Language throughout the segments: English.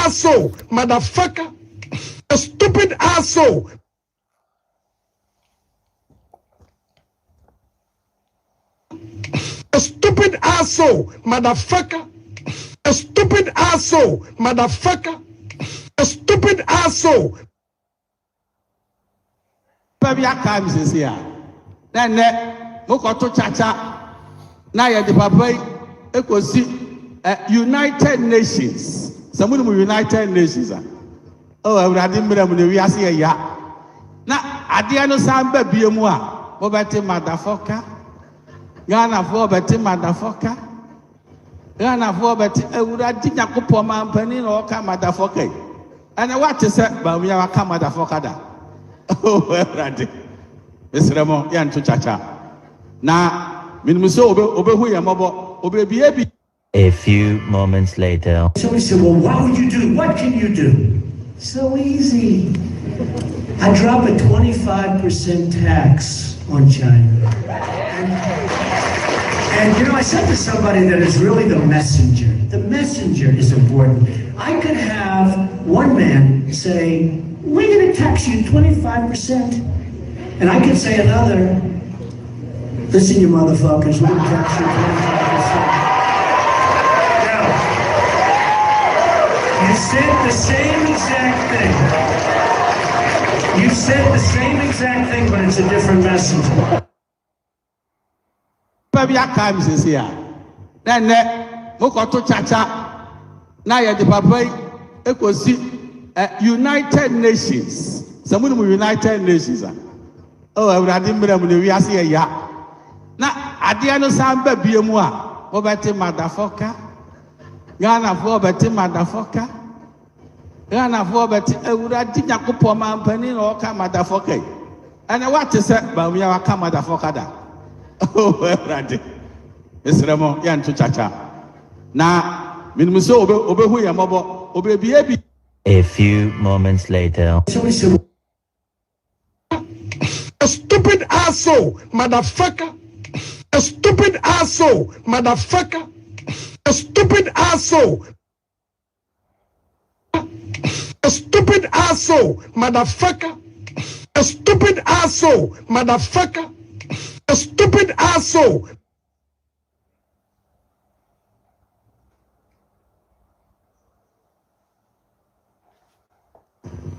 asshole, motherfucker. A stupid asshole. A stupid asshole, motherfucker. A stupid asshole, motherfucker. A stupid asshole. Baby, I can't is here. Then, Mokoto Chacha. Now, you're the papa. It was United Nations. Someone with United Nations. Oh, I didn't remember we are here. Now, I didn't know be a moi. Obati motherfucker. Ghana for Betty motherfucker. Ghana for Betty. I would have did not go man penny or come motherfucker. And I want to say, but we are a come motherfucker. Oh, well, Mr. Ramon, Yan to Chacha. Now, Minmuso, Obe, Obe, A few moments later. So he said, well, what would you do? What can you do? So easy. I drop a 25% tax on China. And you know, I said to somebody that is really the messenger. The messenger is important. I could have one man say, we're going to tax you 25%. And I could say another, listen, you motherfuckers, we're going to tax you 25%. You said the same exact thing. You said the same exact thing, but it's a different message. Baby, I can't is here. Then, Mokoto Chacha. Now, you're the papa. It was United Nations. Someone with United Nations. Oh, I didn't remember we are here. Now, I didn't know be a moi. Obati motherfucker. Ghana for Betty motherfucker. Ghana for Betty. I would have did not go man penny or come motherfucker. And I want to say, but we are a come motherfucker. Oh, well, Mr. Ramon, Yan to Chacha. Now, Minmuso, Obe, who are mobile, Obe, A few moments later. So he said, a stupid asshole, motherfucker. A stupid asshole, motherfucker. A stupid asshole. A stupid asshole, motherfucker. A stupid asshole, motherfucker. A stupid asshole.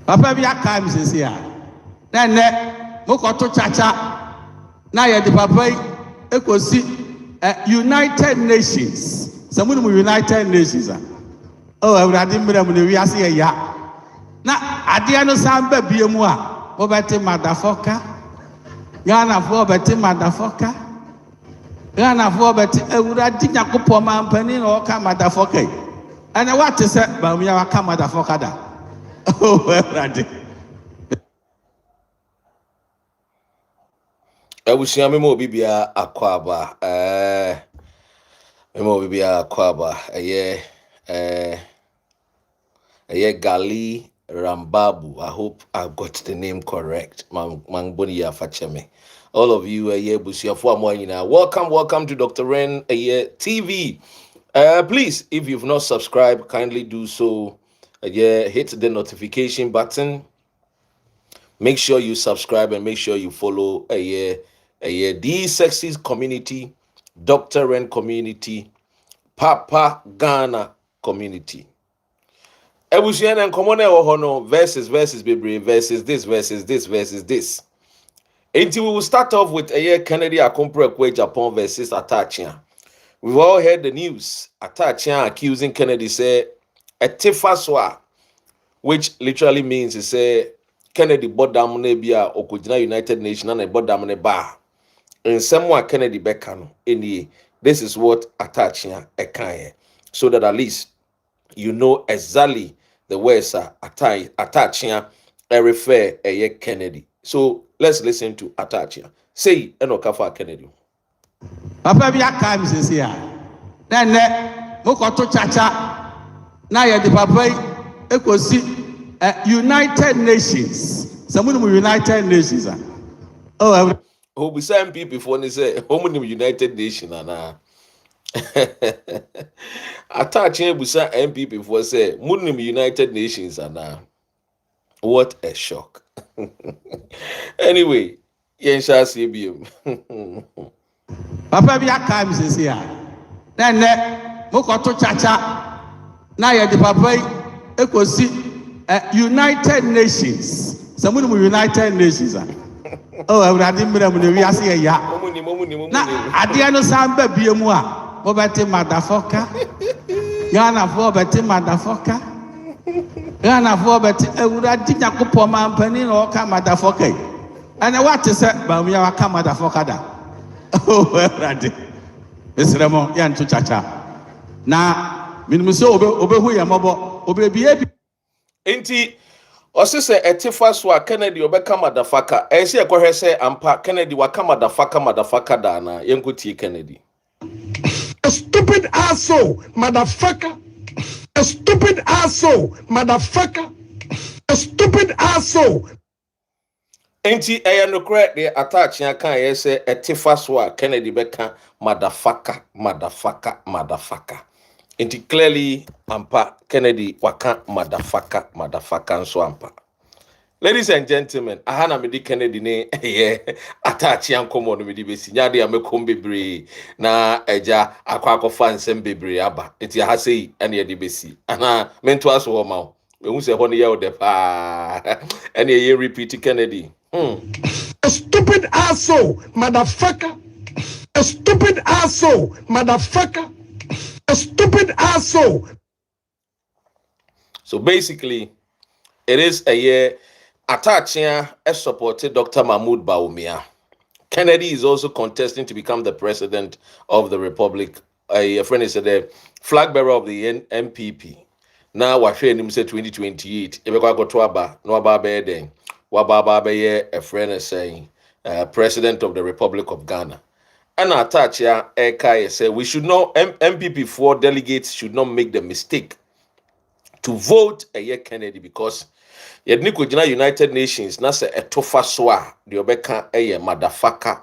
Papa, we are times is here. Then, Mokoto Chacha. Now, you're the papa. It was United Nations. Someone with United Nations. Oh, I didn't remember we are here. Now, I didn't know be a moi. Obati motherfucker. Ghana for Betty motherfucker. Ghana for Betty. I would have did not go man penny or come motherfucker. And I want to say, but we are a come motherfucker. Oh, well, I wish you more bibia aquaba. More bibia aquaba. Gali Rambabu. I hope I got the name correct. Mangboniya Facheme. All of you, welcome to Dr. Ren TV. Please, if you've not subscribed, kindly do so. Hit the notification button. Make sure you subscribe and make sure you follow the Sexy community, Dr. Ren community, Papa Ghana community. Ebusian and common verses, baby, verses this. And we will start off with Kennedy Akompre Japan versus Atta Akyea. We've all heard the news. Atta Akyea accusing Kennedy say a tifaswa, which literally means he say Kennedy bought down Nebia Okujina United Nations and a bought down bar. And someone Kennedy Bekano in this is what Atta Akyea Akyea. So that at least you know exactly the words are Atta Akyea refer a Kennedy. So let's listen to Atta Akyea. Say Enokafa Kennedy. Papa, we are times is here. Then, Mokoto Chacha. Now, you're the papa. It was United Nations. Someone with United Nations. Oh, we send people before they say, how many United Nations? Atta Akyea busa MPP for say Muslim United Nations and what a shock. Anyway, yen shall see you. Papa bi aka mi sisi a. Na ne mo koto chacha na ye de papa yi ekosi United Nations. Samu no United Nations a. Oh, awurade mmira mu ne wi ase ya. Na ade no samba bie mu a, mo beti madafoka. Ghana for beti madafoka. Ghana for beti awurade Nyankopon mampani na oka madafoka yi. Ana what is it ba mu ya waka madafoka da. Oh, awurade. Esremo ya nto chacha. Na minimu se obehu ya mobo, obebie bi. Enti Osise etifa so a Kennedy obeka madafaka. Ense ekwohwe se ampa Kennedy waka madafaka da na yenkotie Kennedy. A stupid asshole, motherfucker. A stupid asshole, motherfucker. A stupid asshole. Enti no correct the Atta Akyea kan say etifa so a Kennedy beka madafaka. Enti clearly ampa Kennedy waka madafaka so ampa. Ladies and gentlemen, ahana medi Kennedy ne Atta Akyea nkomo no medi besi nyade amekom bebre na eja akwa nsem bebre aba. Enti aha sei ene ye de besi. Ana mento aso ho ma. Ehu se ho ne ye ode pa. Ene ye repeat Kennedy. A stupid asshole, motherfucker. A stupid asshole, motherfucker. A stupid asshole. So basically, it is a year Atta Akyea has supported Dr. Mahmoud Bawumia. Kennedy is also contesting to become the president of the Republic. A friend is the flag bearer of the MPP. Now, we're showing him say 2028. If we go to Aba, no Aba Beden, Wababa Beye, a friend is saying, president of the Republic of Ghana. And Atta Akyea say we should not, MPP 4 delegates should not make the mistake to vote a year Kennedy because yedniko jina United Nations na se etofa so a de obeka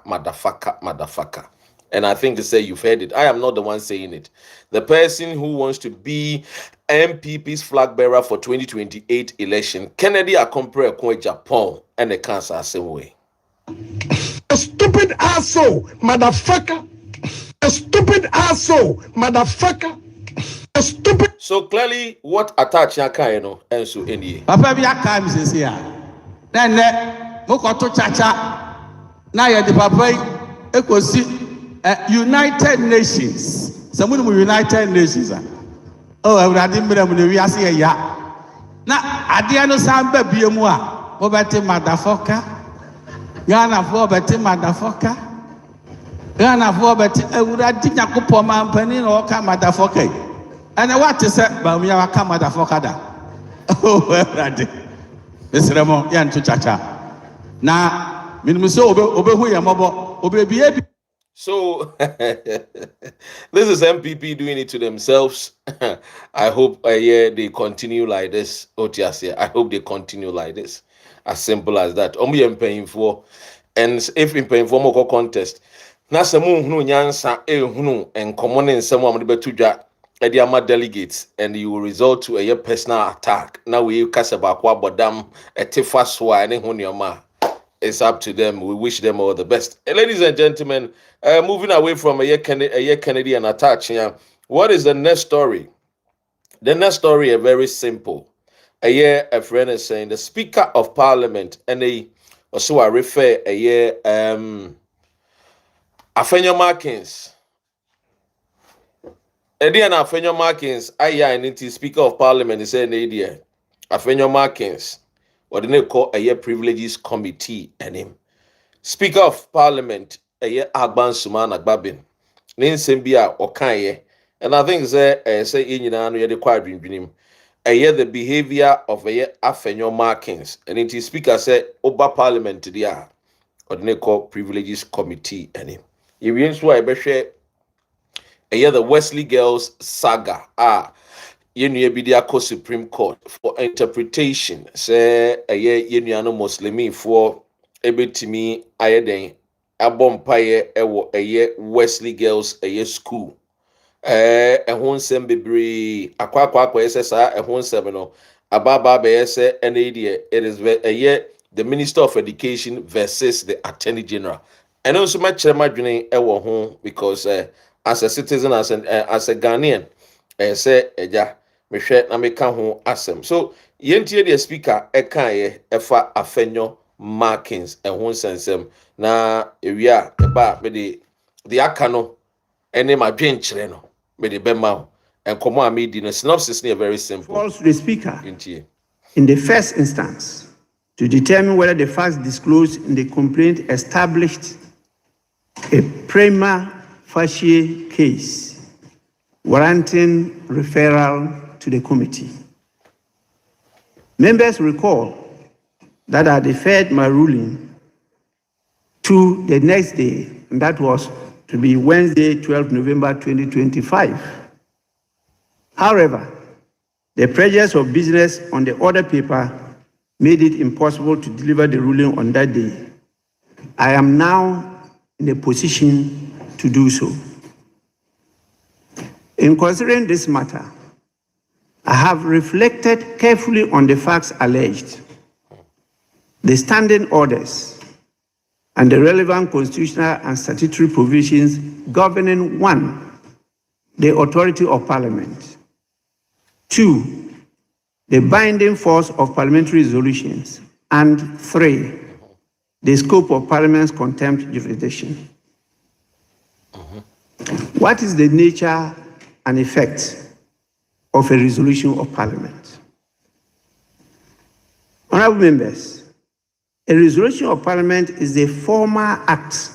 madafaka. And I think they say you've heard it. I am not the one saying it. The person who wants to be MPP's flag bearer for 2028 election, Kennedy Akompre Ekwe Japan, and the cancer same way. A stupid asshole, motherfucker. A stupid asshole, motherfucker. A stupid. So clearly, what Atta Akyea kan no enso enie. Papa bi aka mi sisi a. Na ne mo koto chacha na ye de papa yi ekosi United Nations. Samu no United Nations a. Oh, awurade mmira mu ne wi ase ya. Na ade no samba bie mu a, mo beti madafoka. Ghana for beti madafoka. Ghana for beti awurade Nyankopon mampani na oka madafoka yi. And what is it? But we are a motherfucker da. Oh, awurade. Esremo ya nto chacha. Na minimu se obehu ya mobo, obebie bi. So this is MPP doing it to themselves. I hope they continue like this. Otiasia, I hope they continue like this. As simple as that. Omu paying for, and if in paying for more contest, na semu hunu nyansa hunu en common in some amde betuja ediama delegates, and you will result to a personal attack. Now we kasaba kwa bodam etifa swa ene hunu. It's up to them. We wish them all the best. Ladies and gentlemen, moving away from a year Kennedy and Atta Akyea, what is the next story? The next story is very simple. A friend is saying the Speaker of Parliament, and also I refer Afenyo-Markins. Edian Afenyo-Markins, I Speaker of Parliament is saying idea. Afenyo-Markins. What they call a year privileges committee and him. Speaker of Parliament, a year Agban Suman Bagbin. Nin Sembia or Kanye. And I think say in the quiet dream. A year the behavior of a year Afenyo-Markins. And it is speaker said Oba Parliament to the what they call privileges committee and him. If you share a year the Wesley Girls saga yenu ebidia ko Supreme Court for interpretation say yenu ano Muslimi for ebetimi ayeden abompaye ewo Wesley Girls school ɛho nsɛm bebree akɔ ɛsɛ saa ɛho nsɛm no ababa bɛyɛ sɛ ɛna deɛ it is the Minister of Education versus the Attorney General. And also my chairman ɛwɔ ho because as a citizen, as a Ghanaian, say eja mehwɛ na meka ho asɛm. So yentie the speaker ɛka ɛfa Afenyo-Markin ɛho nsɛnsɛm na ewia ɛba me the aka no ɛne ma dwenkyerɛ no me de bɛma ho. And come on, me the synopsis is very simple. Calls to the speaker in the first instance to determine whether the facts disclosed in the complaint established a prima facie case warranting referral to the committee. Members recall that I deferred my ruling to the next day, and that was to be Wednesday, 12 November 2025. However, the pressures of business on the order paper made it impossible to deliver the ruling on that day. I am now in a position to do so. In considering this matter, I have reflected carefully on the facts alleged, the standing orders, and the relevant constitutional and statutory provisions governing 1, the authority of Parliament, 2, the binding force of parliamentary resolutions, and 3, the scope of Parliament's contempt jurisdiction. What is the nature and effect of a resolution of Parliament? Honorable members, a resolution of Parliament is a formal act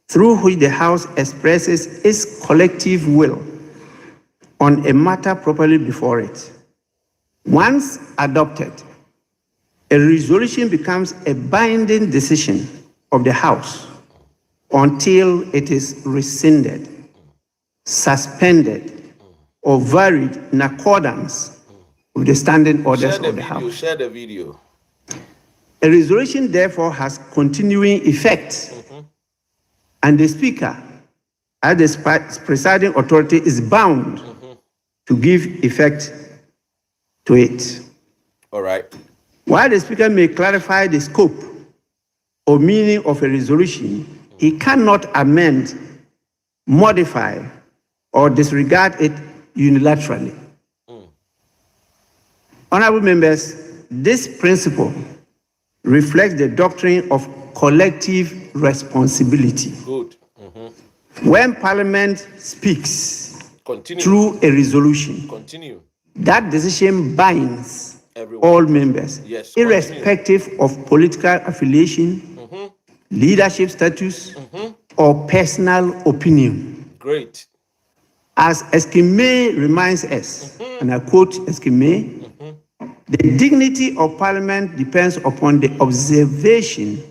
through which the House expresses its collective will on a matter properly before it. Once adopted, a resolution becomes a binding decision of the House until it is rescinded, suspended, or varied in accordance with the standing orders of the House. Share the video. A resolution, therefore, has continuing effect, and the Speaker, as the presiding authority, is bound to give effect to it. All right. While the Speaker may clarify the scope or meaning of a resolution, he cannot amend, modify, or disregard it unilaterally. Honorable members, this principle reflects the doctrine of collective responsibility. Good. When Parliament speaks through a resolution, that decision binds all members, irrespective of political affiliation, leadership status, or personal opinion. Great. As Eskime reminds us, and I quote Eskime, the dignity of Parliament depends upon the observation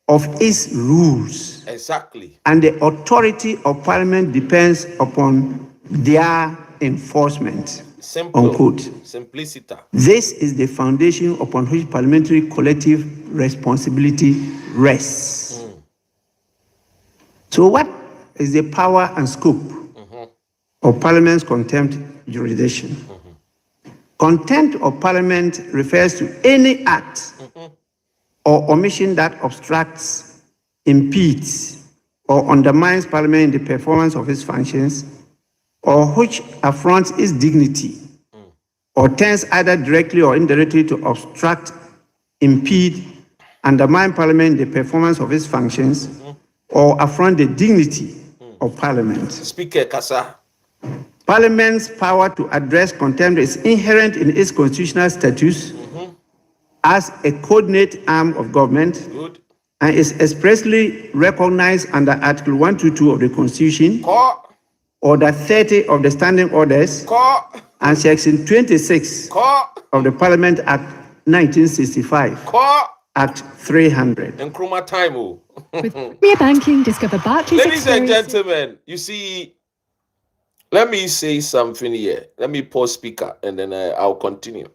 of its rules. Exactly. And the authority of Parliament depends upon their enforcement. Simple. Unquote. Simplicity. This is the foundation upon which parliamentary collective responsibility rests. So what is the power and scope of Parliament's contempt jurisdiction? Contempt of Parliament refers to any act or omission that obstructs, impedes, or undermines Parliament in the performance of its functions, or which affronts its dignity, or tends either directly or indirectly to obstruct, impede, undermine Parliament in the performance of its functions, or affront the dignity of Parliament. Speaker Kasa. Parliament's power to address contempt is inherent in its constitutional status as a coordinate arm of government. Good. And is expressly recognized under Article 122 of the Constitution, Order 30 of the Standing Orders, and Section 26 of the Parliament Act 1965, Act 300. And Chroma time. With Premier Banking, discover Barclays. Ladies and gentlemen, you see, let me say something here. Let me pause speaker and then I'll continue.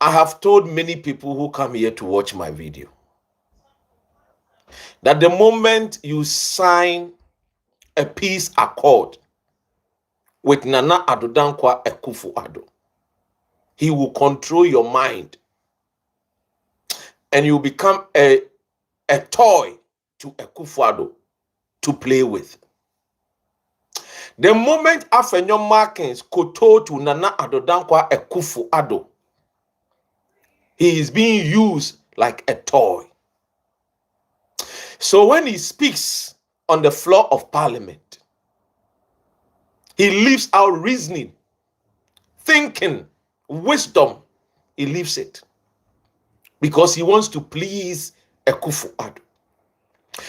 I have told many people who come here to watch my video that the moment you sign a peace accord with Nana Addo Dankwa Akufo-Addo, he will control your mind and you become a toy to Akufo-Addo to play with. The moment Afenyo-Markin kowtow to Nana Addo Dankwa Akufo-Addo, he is being used like a toy. So when he speaks on the floor of parliament, he leaves out reasoning, thinking, wisdom. He leaves it because he wants to please Akufo-Addo.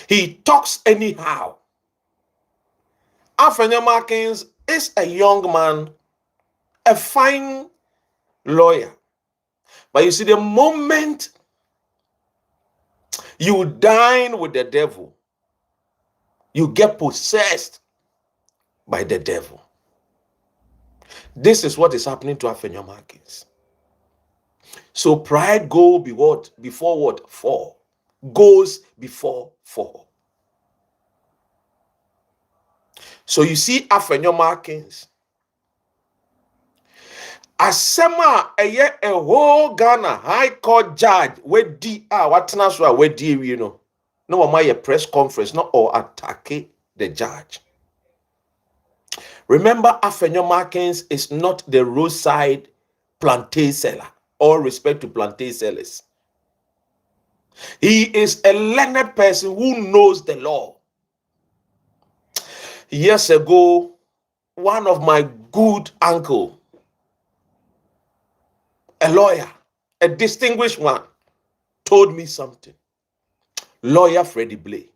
He talks anyhow. Afenyo-Markin is a young man, a fine lawyer. But you see, the moment you dine with the devil, you get possessed by the devil. This is what is happening to Afenyo-Markin. So pride goes before what? Fall. Goes before fall. So you see Afenyo-Markin, Asema a whole Ghana High Court judge where watena so where you know. No one my press conference, not or attack the judge. Remember, Afenyo-Markin is not the roadside plantain seller. All respect to plantain sellers. He is a learned person who knows the law. Years ago, one of my good uncle, a lawyer, a distinguished one, told me something. Lawyer Freddie Blay.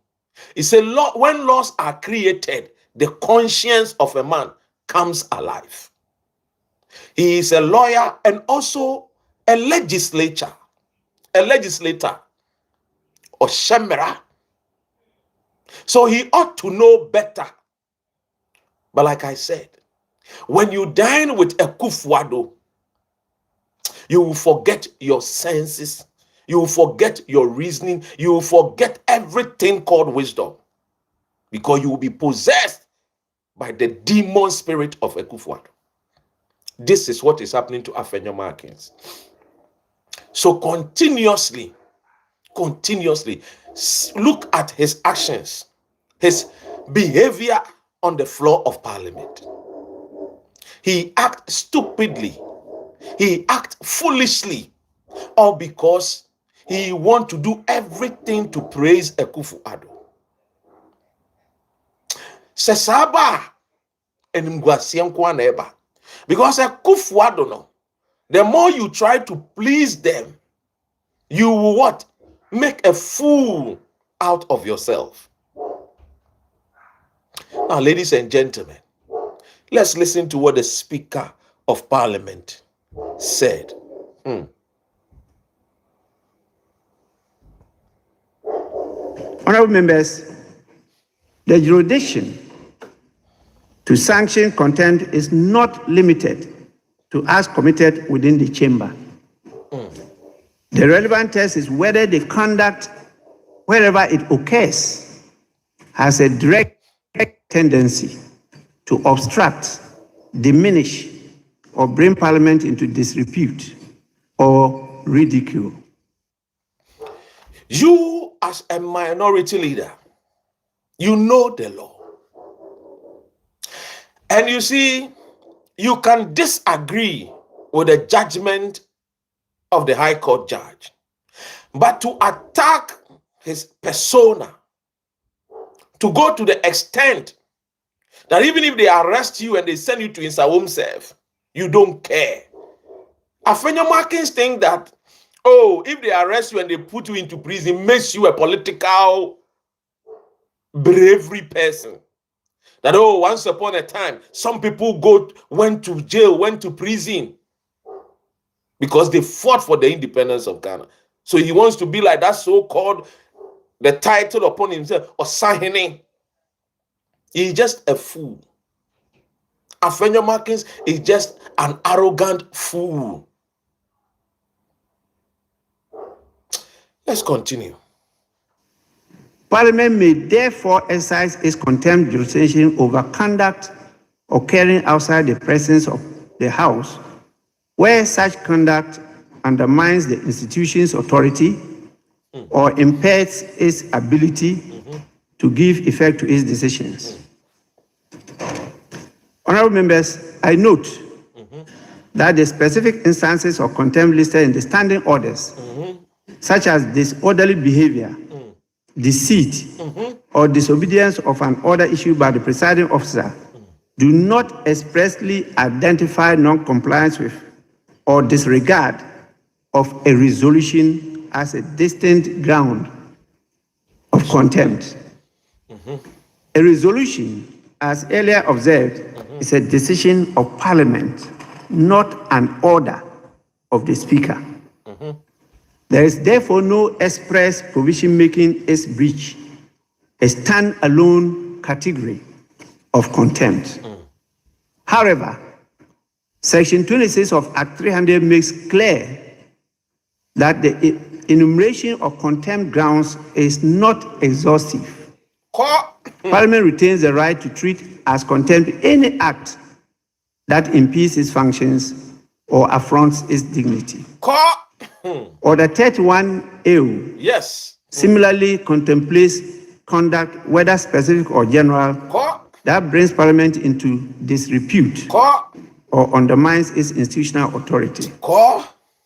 He said, when laws are created, the conscience of a man comes alive. He is a lawyer and also a legislator, or shemera. So he ought to know better. But like I said, when you dine with Akufo-Addo, you will forget your senses. You will forget your reasoning. You will forget everything called wisdom. Because you will be possessed by the demon spirit of Akufo-Addo. This is what is happening to Afenyo-Markin. So continuously, look at his actions, his behavior on the floor of parliament. He acts stupidly. He acts foolishly. All because he wants to do everything to praise Akufo-Addo. Sesaba enimguasienkwanaeba. Because Akufo-Addo no, the more you try to please them, you will what? Make a fool out of yourself. Now, ladies and gentlemen, let's listen to what the Speaker of Parliament said. Honorable members, the jurisdiction to sanction contempt is not limited to acts committed within the chamber. The relevant test is whether the conduct, wherever it occurs, has a direct tendency to obstruct, diminish, or bring Parliament into disrepute or ridicule. You, as a minority leader, you know the law. And you see, you can disagree with the judgment of the High Court judge. But to attack his persona, to go to the extent that even if they arrest you and they send you to Insawom Self, you don't care. Afenyo-Markin think that, oh, if they arrest you and they put you into prison, makes you a political bravery person. That, oh, once upon a time, some people went to jail, went to prison because they fought for the independence of Ghana. So he wants to be like that so-called, the title upon himself, Osahene. He's just a fool. Afenyo-Markin is just an arrogant fool. Let's continue. Parliament may therefore exercise its contempt jurisdiction over conduct occurring outside the presence of the House, where such conduct undermines the institution's authority or impairs its ability to give effect to its decisions. Honorable members, I note that the specific instances of contempt listed in the standing orders, such as disorderly behavior, deceit, or disobedience of an order issued by the presiding officer, do not expressly identify non-compliance with or disregard of a resolution as a distinct ground of contempt. A resolution, as earlier observed, is a decision of Parliament, not an order of the Speaker. There is therefore no express provision making its breach a stand-alone category of contempt. However, Section 26 of Act 300 makes clear that the enumeration of contempt grounds is not exhaustive. Parliament retains the right to treat as contempt any act that impedes its functions or affronts its dignity. Order 31A Yes. similarly contemplates conduct, whether specific or general, that brings Parliament into disrepute or undermines its institutional authority.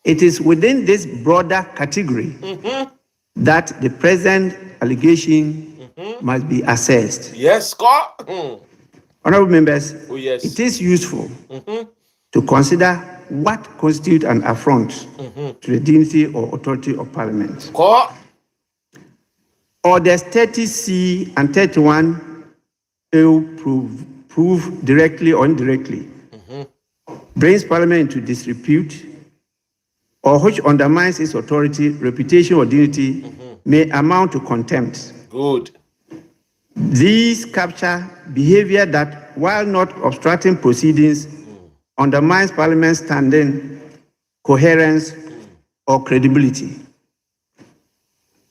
It is within this broader category that the present allegation must be assessed. Yes, Honorable members, Oh, yes. it is useful to consider what constitutes an affront to the dignity or authority of Parliament. Orders 30C and 31 prove directly or indirectly brings Parliament into disrepute or which undermines its authority, reputation, or dignity may amount to contempt. Good. These capture behavior that, while not obstructing proceedings, undermines Parliament's standing, coherence, or credibility.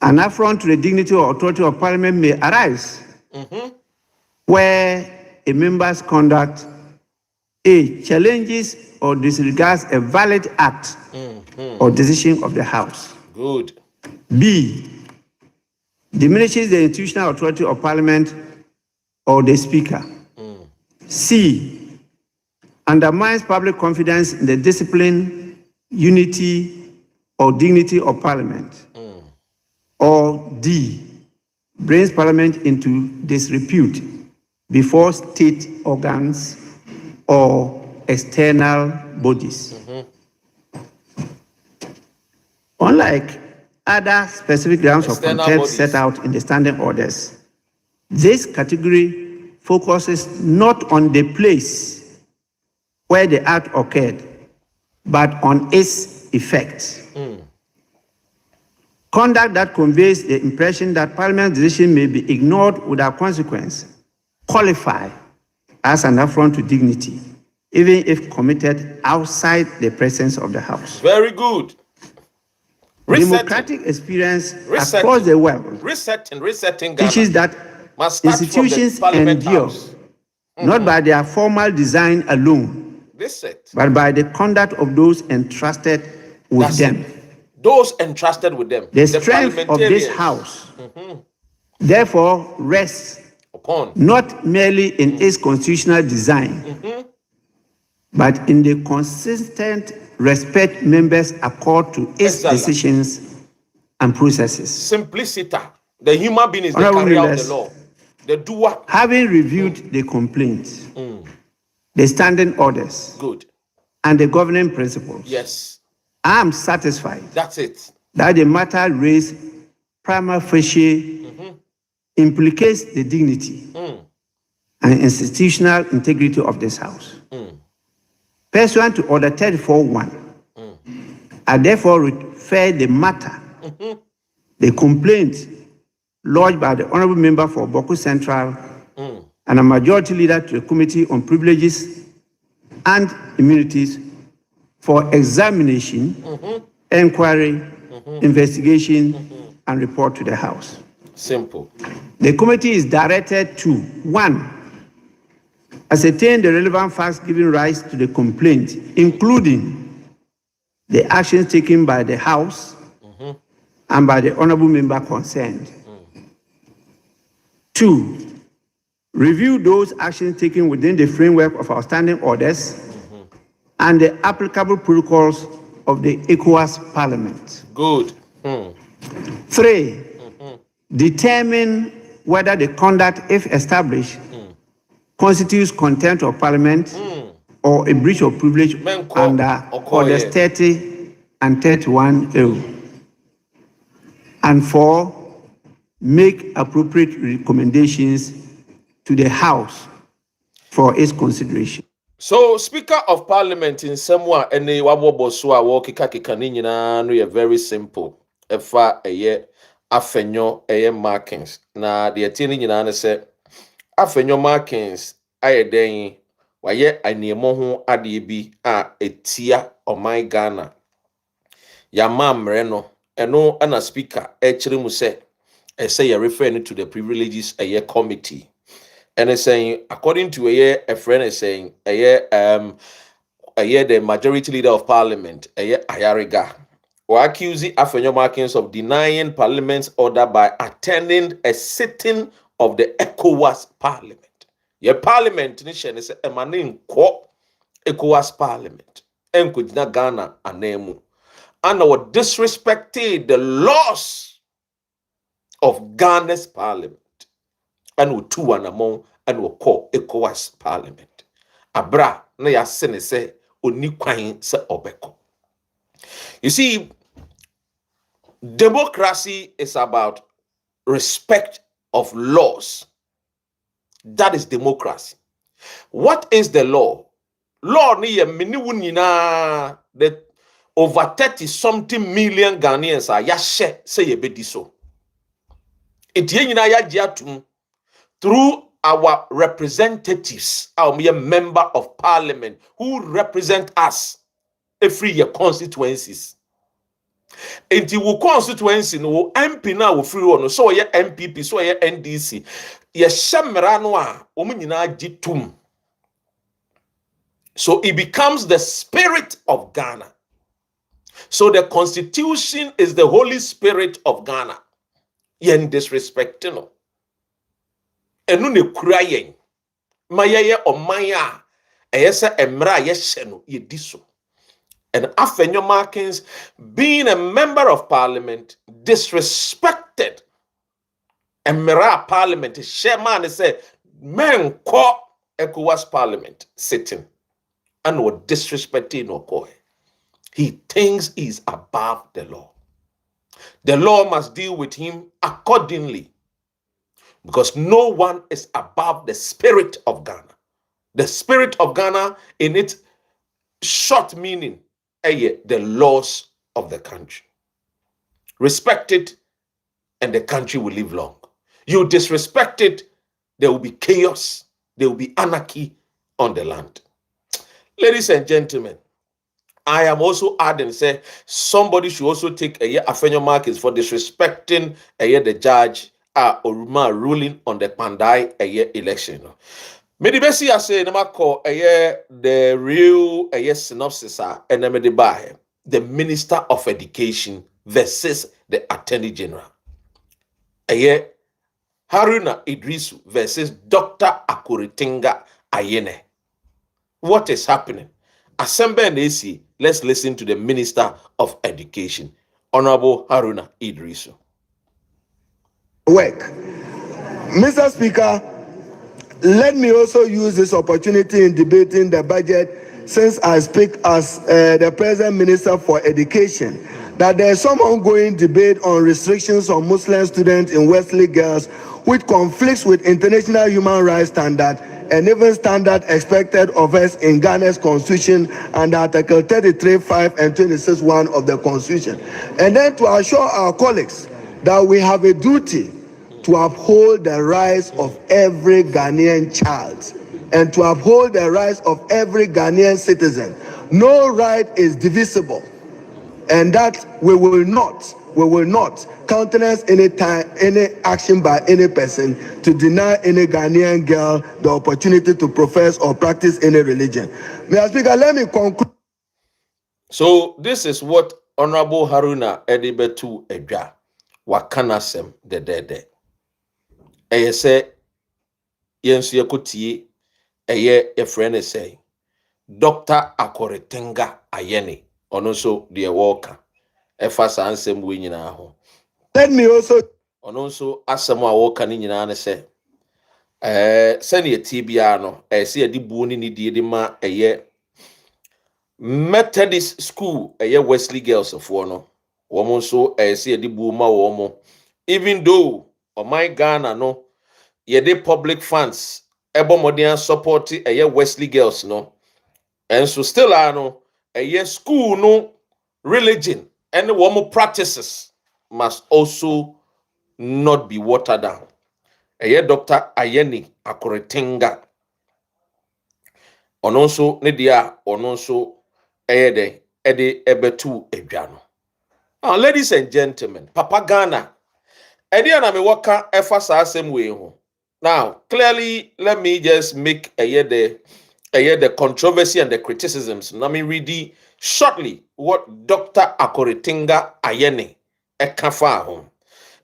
An affront to the dignity or authority of Parliament may arise where a member's conduct A. challenges or disregards a valid act or decision of the House. Good. B. diminishes the institutional authority of Parliament or the Speaker. C. undermines public confidence in the discipline, unity, or dignity of Parliament. Or D. brings Parliament into disrepute before state organs or external bodies. Unlike other specific grounds of External contempt bodies. set out in the standing orders, this category focuses not on the place where the act occurred, but on its effect. Conduct that conveys the impression that Parliament's decision may be ignored without consequence qualify as an affront to dignity, even if committed outside the presence of the House. Very good. Democratic experience Resetting. across the world Resetting Ghana. teaches that Must start from the institutions Parliament endure House. not by their formal design alone, Reset. but by the conduct of those entrusted with That's them. it. Those entrusted with them. The strength of this parliamentarians House, therefore, rests upon. not merely in its constitutional design, but in the consistent respect members accord to its Excellent. decisions and processes. Simplicity. The human being is the Honorable carrier of members, the law. The doer. Having reviewed the complaints, the standing orders, Good. and the governing principles, Yes. I am satisfied That's it. that the matter raised prima facie implicates the dignity and institutional integrity of this House. Pursuant to Order 34.1, I therefore refer the matter, the complaint lodged by the Honorable Member for Boku Central and a majority leader to the Committee on Privileges and Immunities for examination, inquiry, investigation, and report to the House. Simple. The committee is directed to 1. Ascertain the relevant facts giving rise to the complaint, including the actions taken by the House and by the honorable member concerned. 2. Review those actions taken within the framework of our standing orders and the applicable protocols of the ECOWAS Parliament. Good. 3. Determine whether the conduct, if established, constitutes contempt of Parliament or a breach of privilege under Orders 30 and 31A. And 4. Make appropriate recommendations to the House for its consideration. So, Speaker of Parliament in Semwa ene wabobo so a wo kika ni nyina no ye very simple. Efa eye Afenyo-Markin. Na de ati ni nyina ne se Afenyo-Markin aye den waye aniemo ho ade bi a etia oman Ghana. Ya mamre no eno ana speaker e kire mu se say you're referring to the privileges a year committee. And it's saying, according to a friend is saying, the majority leader of parliament, Ayariga, or accusing Afenyo-Markin of denying parliament's order by attending a sitting of the ECOWAS parliament. Your parliament nation is a manin ko ECOWAS parliament. Enkujina Ghana anemu. And our disrespected the laws of Ghana's parliament. And we two and among and we call ECOWAS parliament. Abra na ya sene se oni kwan se obeko. You see, democracy is about respect of laws. That is democracy. What is the law? Law ni ye miniwu nyina the over 30 something million Ghanaians are yashe say ye bedi so. Through our representatives, our member of parliament who represent us every year constituencies. Enti wo constituency no MP na wo free one so ye MPP so ye NDC ye shemra no a omu nyina gitum. So it becomes the spirit of Ghana. So the constitution is the Holy Spirit of Ghana. Yen disrespecting no. Enu ne kura yen. Ma ye omanya. Eyese emra ye sheno ye diso. And Afenyo-Markin, being a member of parliament, disrespected emra parliament. Chairman say, men ko ECOWAS parliament sitting. And what disrespecting no ko. He thinks he's above the law. The law must deal with him accordingly. Because no one is above the spirit of Ghana. The spirit of Ghana, in its short meaning, the laws of the country. Respect it, and the country will live long. You disrespect it, there will be chaos, there will be anarchy on the land. Ladies and gentlemen, I am also adding, say, somebody should also take a Afenyo-Markin for disrespecting the judge Oruma ruling on the Pandai election. Medibesi ase na mako the real synopsis and medibay the Minister of Education versus the Attorney General. Haruna Idrisu versus Dr. Akuritinga Ayene. What is happening? Assemble and AC, let's listen to the Minister of Education, Honorable Haruna Idrisu. Work. Mr. Speaker, let me also use this opportunity in debating the budget, since I speak as the present Minister for Education, that there is some ongoing debate on restrictions on Muslim students in Wesley Girls, which conflicts with international human rights standards and even standard expected of us in Ghana's constitution under Article 33(5) and 26(1) of the constitution. And then to assure our colleagues that we have a duty to uphold the rights of every Ghanaian child and to uphold the rights of every Ghanaian citizen. No right is divisible, and that we will not we will not countenance any action by any person to deny any Ghanaian girl the opportunity to profess or practice any religion. Mr. Speaker, let me conclude. So this is what Honorable Haruna Edibetu Edja wakanasem de dede. Eye se yensu yekotie eye friend say Dr. Akoretenga Ayeni ono so de woka efa sansem we nyina ho. Let me also Ono so asem a woka ni nyina ne se sene etibia no se edi buo ni die de ma eye Methodist school Wesley girls for no woman so say the booma woman even though my Ghana no the public funds modern support Wesley girls no and so still no school no religion and woman practices must also not be watered down. Dr. Ayeni Akoretenga ononso ne dia ononso ebetu edwano. Now, ladies and gentlemen, Papa Ghana, na me waka efa sa asem we ho. Now, clearly, let me just make the controversy and the criticisms. Let me read shortly what Dr. Akoretenga Ayeni ekafa ho.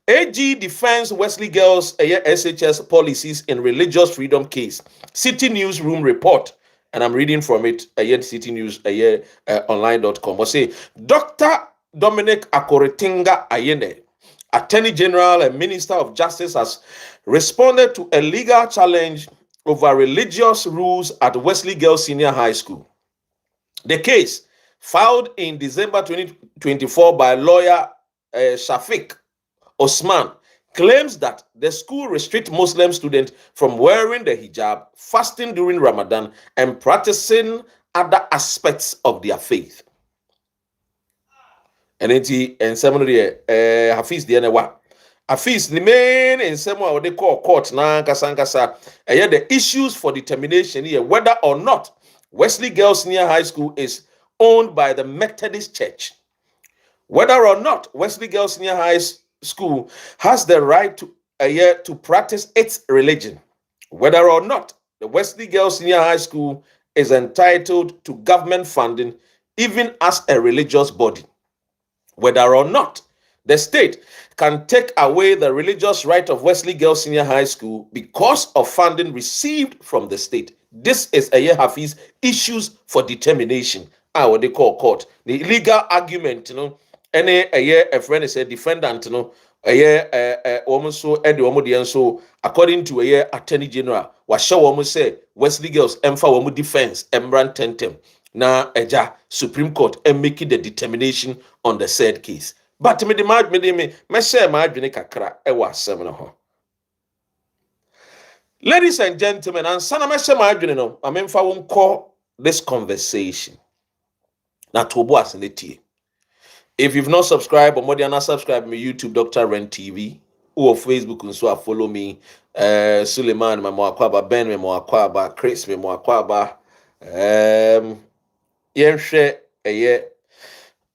AG defends Wesley girls SHS policies in religious freedom case. City Newsroom report. And I'm reading from it, City News, online.com. But say, Dr. Dominic Akoretenga Ayene, Attorney General and Minister of Justice, has responded to a legal challenge over religious rules at Wesley Girls Senior High School. The case, filed in December 2024 by lawyer Shafiq Osman, claims that the school restricts Muslim students from wearing the hijab, fasting during Ramadan, and practicing other aspects of their faith. And Hafiz Hafiz the main in some what they call court na kasankasa. The issues for determination here whether or not Wesley Girls Senior High School is owned by the Methodist Church, whether or not Wesley Girls Senior High School has the right to practice its religion, whether or not the Wesley Girls Senior High School is entitled to government funding even as a religious body, whether or not the state can take away the religious right of Wesley Girls Senior High School because of funding received from the state. This is Hafiz issues for determination. What they call court. The legal argument, any a friend is a defendant, almost so so according to Attorney General, what show almost say Wesley Girls emfa defense embrand tentem na Supreme Court and making the determination on the said case. But me share my kakra ewa asem ho. Ladies and gentlemen, and sana me share my no amemfa won call this conversation. Na tobo aseneti. If you've not subscribed or more than not subscribed to YouTube Dr. Ren TV or Facebook and so follow me Suleiman Memoakwaba, Ben Memoakwaba, Chris Memoakwaba.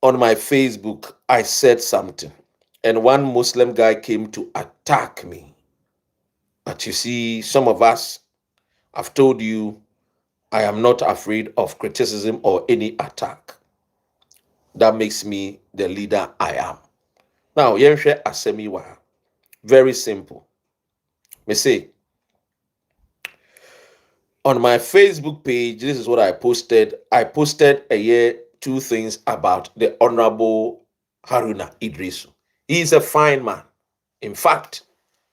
On my Facebook, I said something, and one Muslim guy came to attack me. But you see, some of us, I've told you, I am not afraid of criticism or any attack. That makes me the leader I am. Now, Yenshe Asemiwa. Very simple. Me say, on my Facebook page, this is what I posted. I posted two things about the Honorable Haruna Idrisu. He is a fine man. In fact,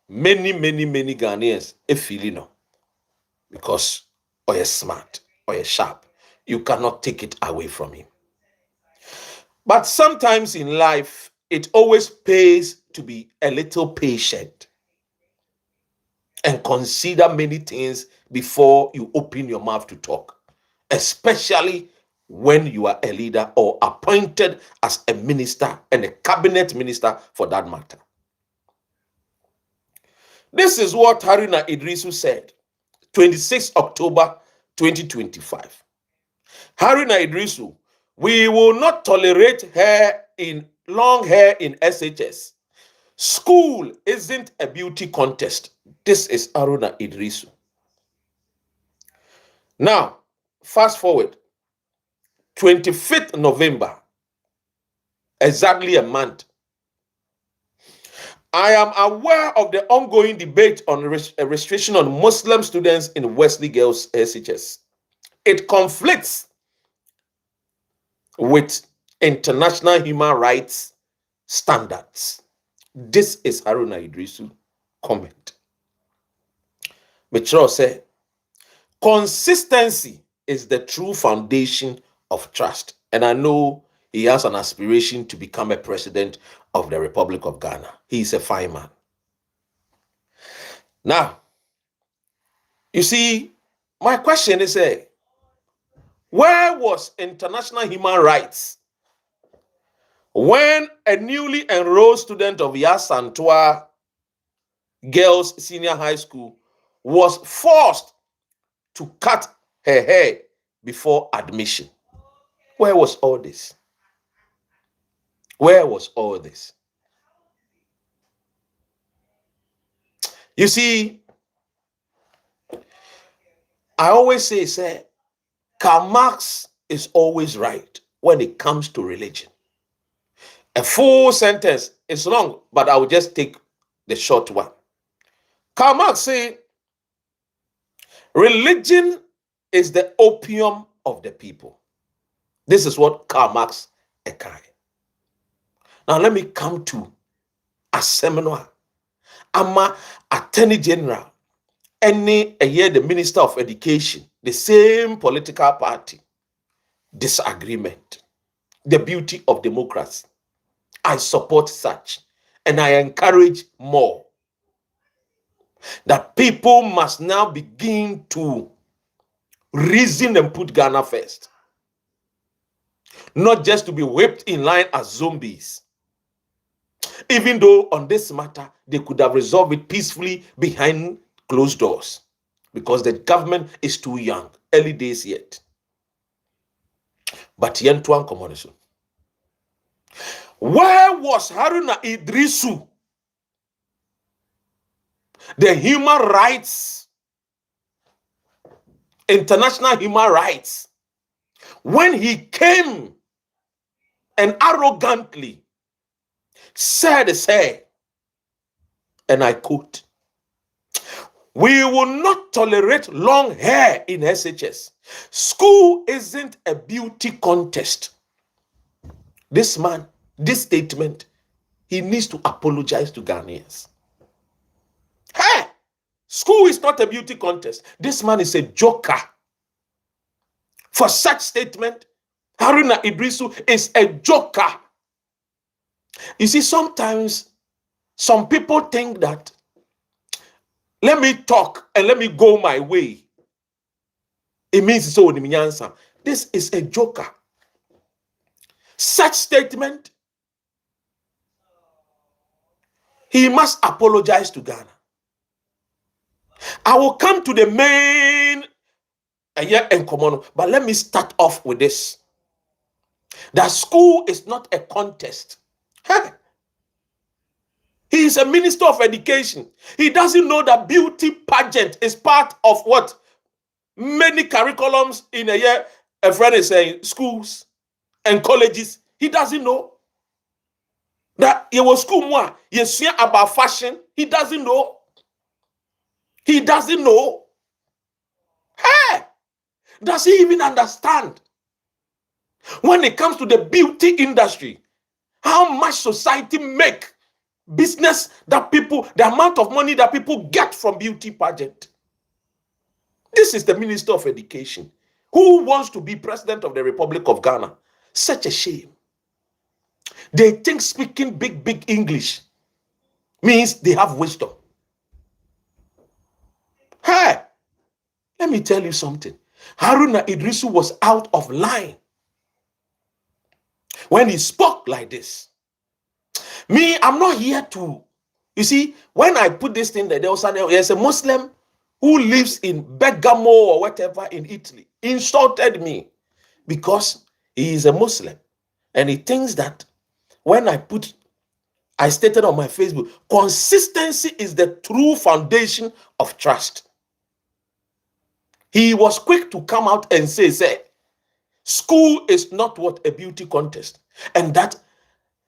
many Ghanaians feel no. Because or you're smart, or you're sharp. You cannot take it away from him. But sometimes in life, it always pays to be a little patient and consider many things before you open your mouth to talk, especially when you are a leader or appointed as a minister and a cabinet minister for that matter. This is what Haruna Idrisu said, 26 October 2025. Haruna Idrisu, we will not tolerate her in long hair in SHS. School isn't a beauty contest. This is Haruna Idrisu. Now, fast forward. 25th November, exactly a month. I am aware of the ongoing debate on restriction on Muslim students in Wesley Girls SHS. It conflicts with international human rights standards. This is Haruna Idrisu comment. Mitchell said, consistency is the true foundation of trust. And I know he has an aspiration to become a president of the Republic of Ghana. He is a fine man. Now, you see, my question is, where was international human rights when a newly enrolled student of Yasantua Girls Senior High School was forced to cut her hair before admission? Where was all this? Where was all this? You see, I always say, Karl Marx is always right when it comes to religion. A full sentence is long, but I will just take the short one. Karl Marx said, religion is the opium of the people. This is what Karl Marx Akyea. Now let me come to Afenyo-Markin. Ama Attorney General, the Minister of Education, the same political party. Disagreement. The beauty of democracy. I support such, and I encourage more. That people must now begin to reason and put Ghana first. Not just to be whipped in line as zombies. Even though on this matter, they could have resolved it peacefully behind closed doors. Because the government is too young. Early days yet. But Yentuan Komoneso. Where was Haruna Idrisu? The human rights, international human rights, when he came and arrogantly said, and I quote, we will not tolerate long hair in SHS. School isn't a beauty contest. This man, this statement, he needs to apologize to Ghanaians. Hey, school is not a beauty contest. This man is a joker. For such statement, Haruna Idrisu is a joker. You see, sometimes some people think that let me talk and let me go my way. It means so. This is a joker. Such statement, he must apologize to Ghana. I will come to the main but let me start off with this. That school is not a contest. He is a minister of education. He doesn't know that beauty pageant is part of what? Many curriculums in a year. A friend is saying schools and colleges. He doesn't know that he was school more. Yes, about fashion. He doesn't know. He doesn't know. Hey, does he even understand? When it comes to the beauty industry, how much society make business that people, the amount of money that people get from beauty pageant. This is the Minister of Education who wants to be president of the Republic of Ghana. Such a shame. They think speaking big English means they have wisdom. Hey, let me tell you something. Haruna Idrisu was out of line when he spoke like this. Me, I'm not here to, you see, when I put this thing there, there's a Muslim who lives in Bergamo or whatever in Italy, insulted me because he is a Muslim and he thinks that when I stated on my Facebook, consistency is the true foundation of trust. He was quick to come out and say, school is not what a beauty contest, and that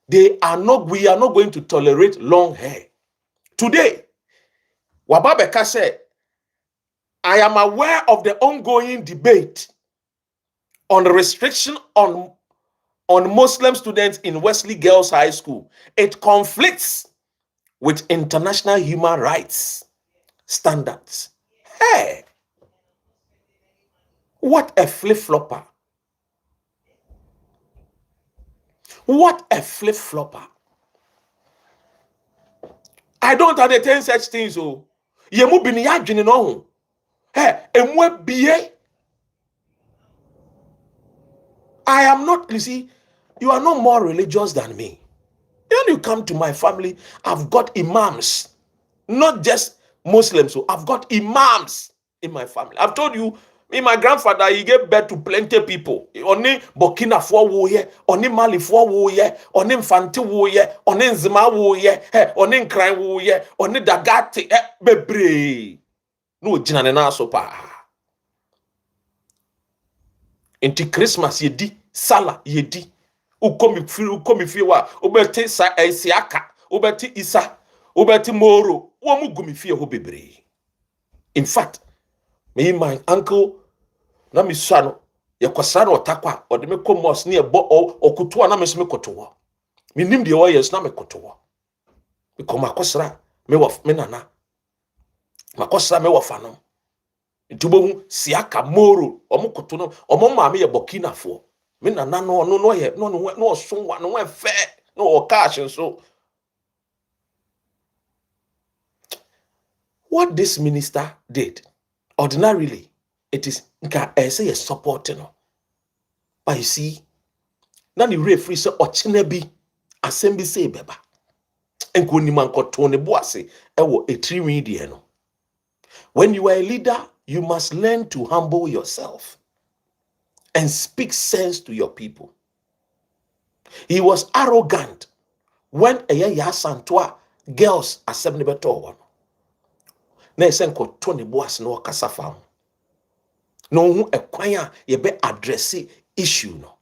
we are not going to tolerate long hair. Today, Wababeka said, I am aware of the ongoing debate on the restriction on Muslim students in Wesley Girls High School. It conflicts with international human rights standards. Hey, what a flip-flopper. What a flip-flopper. I don't entertain such things. Oh, yemu bini ya dwene no ho. Hey, emwe biye. I am not, you see, you are not more religious than me. When you come to my family, I've got imams, not just Muslims. So I've got imams in my family. I've told you, me, my grandfather, he gave birth to plenty people. Oni Burkina for woye, oni Mali for woye, oni Mfanti woye, oni Nzima woye, oni Nkran woye, oni Dagati, bebre. No jinane na so pa. Inti Christmas yedi, Sala yedi. Ukomi fi wa, ubeti siaka, ubeti isa, ubeti moro, uomu gumi fi ho bebre. In fact, me, my uncle, na mi sano, ya kwa sano otakwa, ode me komos ni ebo okutua na me so me kotowo. Mi nim de yes na me kotowo. Mi koma kosra, me nana. Makosra me wafano. Ntubo siaka moro, omu kotono, omu maame ye Burkina fo. Me nana no ye, no sonwa, no we fe, no cash and so. What this minister did, ordinarily, it is say a supporting. But you see, now the referee say Ochinebi assembly say beba. Enko ni man kotone boase ewo etiri die no. When you are a leader, you must learn to humble yourself and speak sense to your people. He was arrogant when Yasantoa girls assembly beto one. Na esenko tone boase no kasafam. No hu ekwanya ye be address issue no.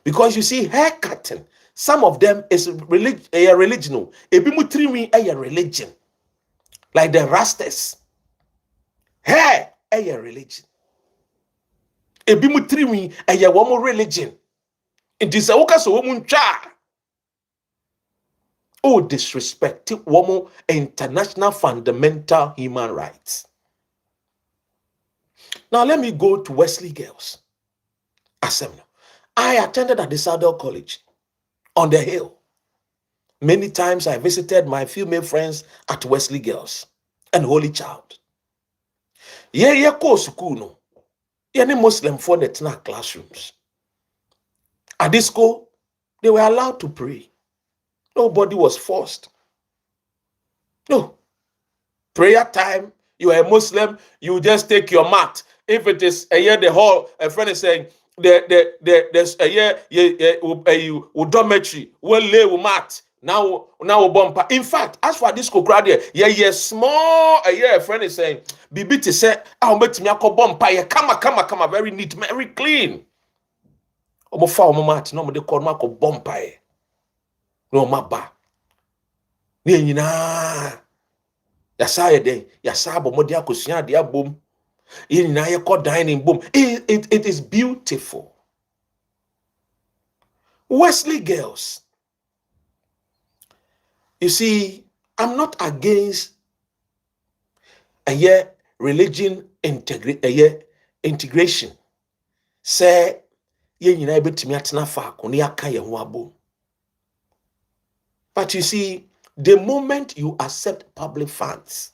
Because you see, hair cutting, some of them is religional. Ebi mutrimi a religion. Like the Rastas. Hair a religion. Ebi mutrimi a womo religion. It is a woka so womun cha. Oh, disrespecting womo international fundamental human rights. Now let me go to Wesley Girls Assembly. I attended at the Saddle College on the hill. Many times I visited my female friends at Wesley Girls and Holy Child. Ye ko school no. Any Muslim for the classrooms. At this school, they were allowed to pray. Nobody was forced. No. Prayer time, you are a Muslim, you just take your mat. If it is a year the hall, a friend is saying, there's a year dormitory, well lay mat. Now bumper. In fact, as for this crowd here, yeah, small a year a friend is saying, Bibi to say, I'll make me a bumper, yeah, come, very neat, very clean. Omo fa omo mat, no mo de call ma ko bumper. No maba. Ni nyina. Ya sa ye den, ya sa bo mo de akosua de abom. Ye nyina ye call dining boom. It is beautiful. Wesley Girls. You see, I'm not against religion integration. Say ye nyina betimi atena fa ko ne aka ye ho abom. But you see, the moment you accept public funds,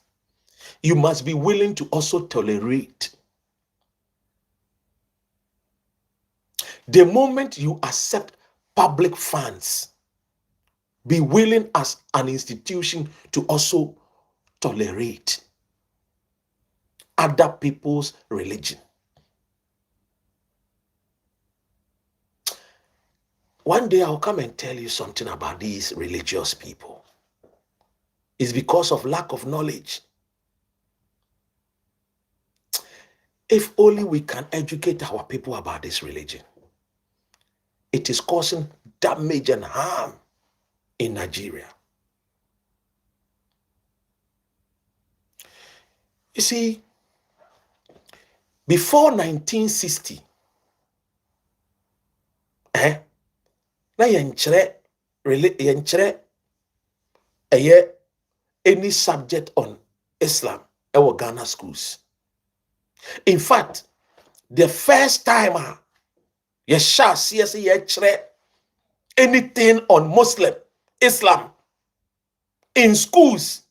you must be willing to also tolerate. The moment you accept public funds, be willing as an institution to also tolerate other people's religion. One day I'll come and tell you something about these religious people. It's because of lack of knowledge. If only we can educate our people about this religion. It is causing damage and harm in Nigeria. You see, before 1960, na yenkyerɛ any subject on Islam our Ghana schools. In fact, the first time anything on Muslim Islam in schools,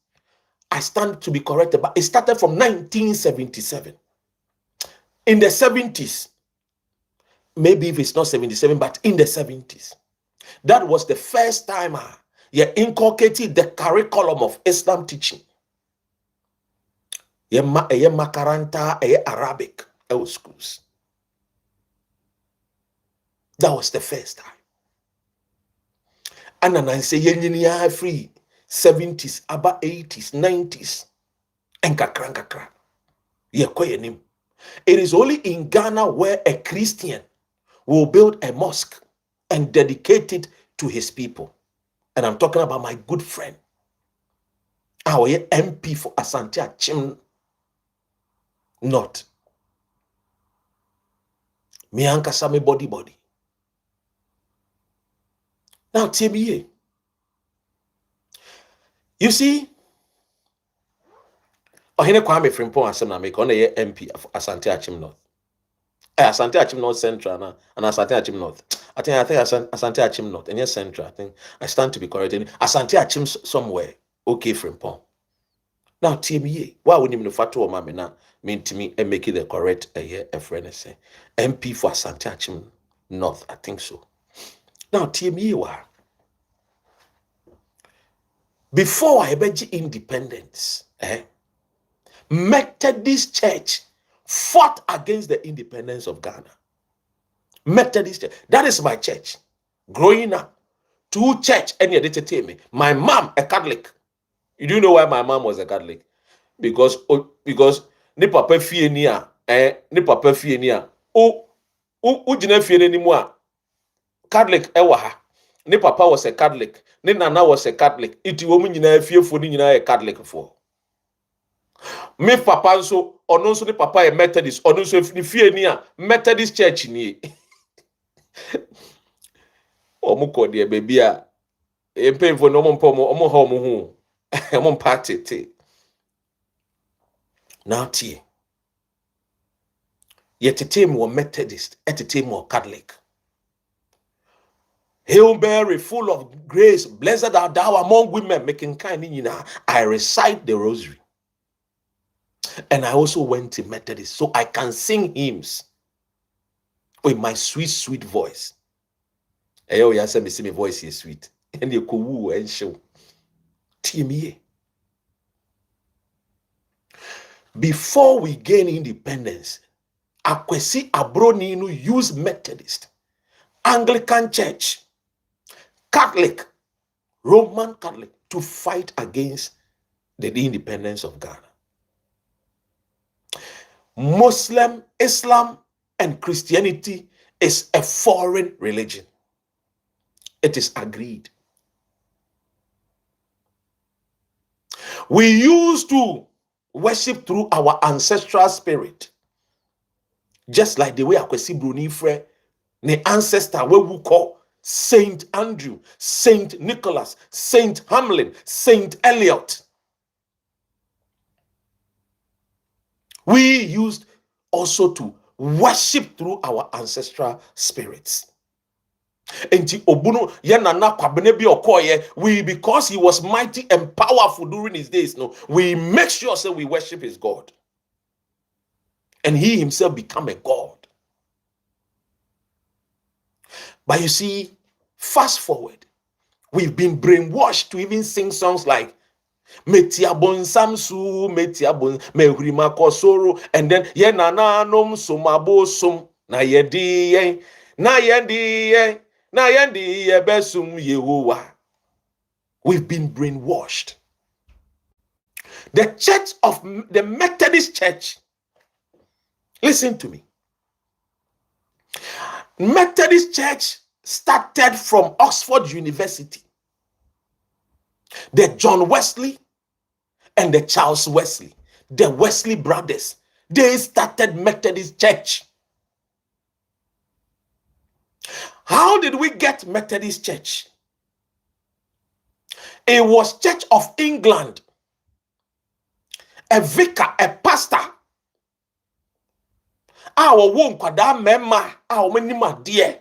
I stand to be corrected, but it started from 1977. In the 70s, maybe if it's not 77, but in the 70s, that was the first time you inculcated the curriculum of Islam teaching. Makaranta, Arabic, schools. That was the first time. And then I say, free 70s, about 80s, 90s, and kakra. It is only in Ghana where a Christian will build a mosque and dedicate it to his people. And I'm talking about my good friend, our MP for Asante Akyea North. Me ankasa me body. Now, TBA. You see, Ohene Kwame Frimpong asem na make on a MP of Asante Akyea North. Asante Akyea North Central and Asante Akyea North. I think Asante Akyea North and yes Central. I think I stand to be corrected. Asante Akyea somewhere. Okay, Frimpong. Now, TBA. Why would you fatu o mame na mean to me and make it the correct a friend say MP for Asante Akyea North? I think so. Now, TBA wa. Before I bet independence, Methodist Church fought against the independence of Ghana. Methodist Church. That is my church. Growing up, two church, and you didn't tell me. My mom, a Catholic. You do know why my mom was a Catholic? Because ni papa fienia, jina fienia ni moi. Catholic ewaha. Ni papa was a Catholic. Ni nana was a Catholic. Iti womu nyina fie fo ni nyina a Catholic for. Me papa so ono so ni papa a Methodist, ono so ni fie ni a Methodist church ni. Omo ko de baby a empemfo no omo ha omo hu. Omo party. Now tie. Yetete mo Methodist, etete mo Catholic. Hail Mary, full of grace, blessed art thou among women, making kind in you. I recite the rosary. And I also went to Methodist, so I can sing hymns with my sweet voice. Ayo, ya say me see my voice is sweet. And you could woo and show. TME. Before we gain independence, Akwesi Abroninu used Methodist, Anglican Church, Catholic, Roman Catholic to fight against the independence of Ghana. Muslim, Islam, and Christianity is a foreign religion. It is agreed. We used to worship through our ancestral spirit, just like the way Akwesi Brunifre, the ancestor where we call Saint Andrew, Saint Nicholas, Saint Hamlin, Saint Eliot. We used also to worship through our ancestral spirits. Enti obuno yenana kwabene bi okoye, we, because he was mighty and powerful during his days, no, we make sure so we worship his God. And he himself become a God. But you see, fast forward, we've been brainwashed to even sing songs like Metiabon Samsu, Metiabon Mehrima Kosoro, and then Yenana Nom Sumabo Sum, na yedi, Na yendi yebesum Yehowa. We've been brainwashed. The Methodist Church, listen to me. Methodist Church started from Oxford University. The John Wesley and the Charles Wesley, the Wesley brothers, they started Methodist Church. How did we get Methodist Church? It was Church of England. A vicar, a pastor. Our won kwada mema, our menima dear.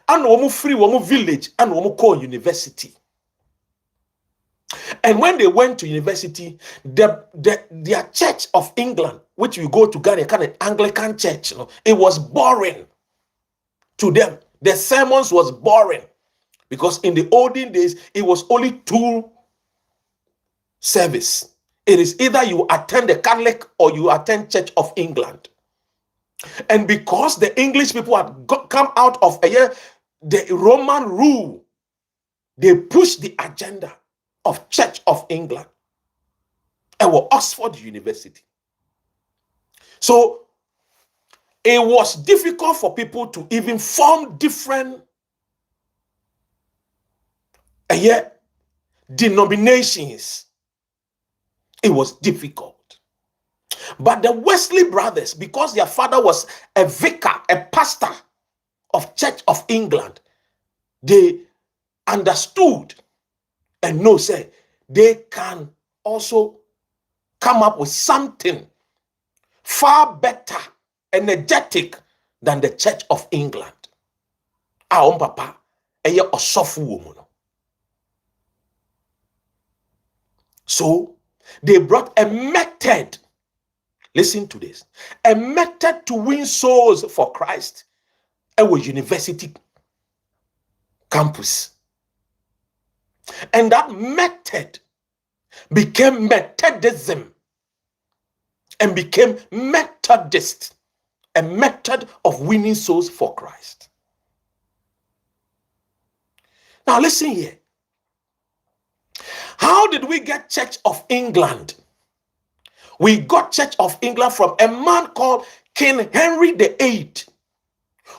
And womu free womu village and womu call university. And when they went to university, their Church of England, which we go to Ghana, kind of Anglican church, you know, it was boring to them. The sermons was boring because in the olden days, it was only 2 service. It is either you attend the Catholic or you attend Church of England. And because the English people had come out of the Roman rule, they pushed the agenda of Church of England and Oxford University. So it was difficult for people to even form different denominations. It was difficult. But the Wesley brothers, because their father was a vicar, a pastor of Church of England, they understood and know, say, they can also come up with something far better, energetic than the Church of England. Our papa, eye osofu woman. So they brought a method. Listen to this. A method to win souls for Christ. Our university campus. And that method became Methodism and became Methodist, a method of winning souls for Christ. Now listen here. How did we get Church of England? We got Church of England from a man called King Henry VIII,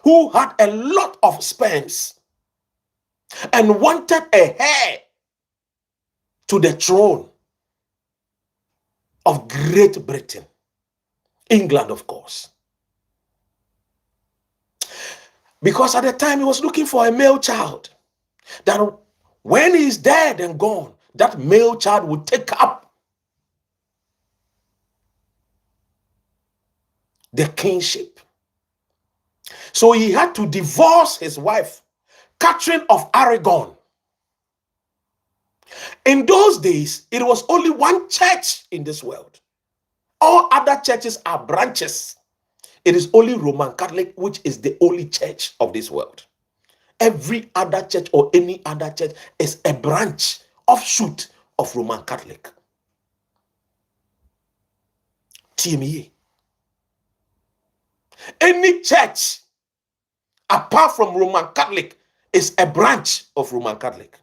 who had a lot of sperms and wanted a heir to the throne of Great Britain, England, of course. Because at the time he was looking for a male child, that when he's dead and gone, that male child would take up the kingship. So he had to divorce his wife, Catherine of Aragon. In those days, it was only one church in this world. All other churches are branches. It is only Roman Catholic, which is the only church of this world. Every other church or any other church is a branch, offshoot of Roman Catholic. TME. Any church apart from Roman Catholic is a branch of Roman Catholic.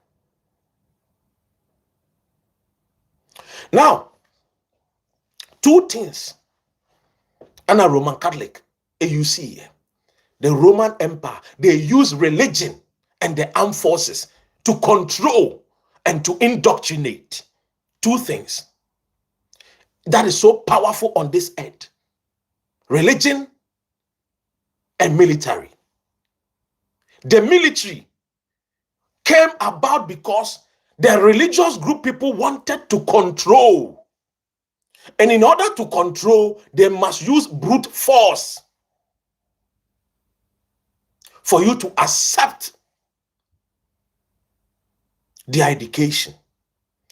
Now, 2 things. And a Roman Catholic, you see here, the Roman Empire, they use religion and the armed forces to control and to indoctrinate. 2 things that is so powerful on this earth: religion and military. The military came about because the religious group people wanted to control. And in order to control, they must use brute force for you to accept their education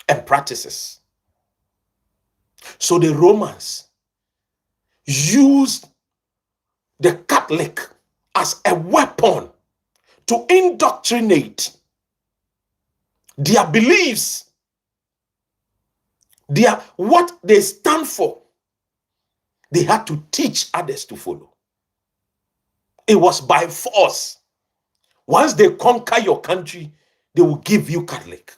and practices. So the Romans used the Catholic as a weapon to indoctrinate their beliefs, what they stand for. They had to teach others to follow. It was by force. Once they conquer your country, they will give you Catholic.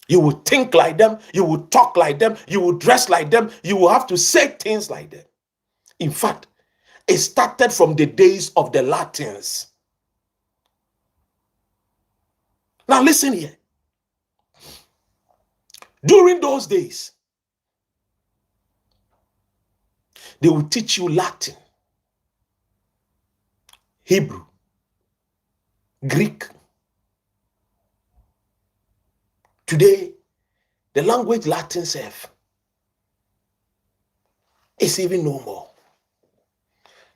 You will think like them, you will talk like them, you will dress like them, you will have to say things like them. In fact, it started from the days of the Latins. Now listen here. During those days, they will teach you Latin, Hebrew, Greek. Today, the language Latin self is even no more.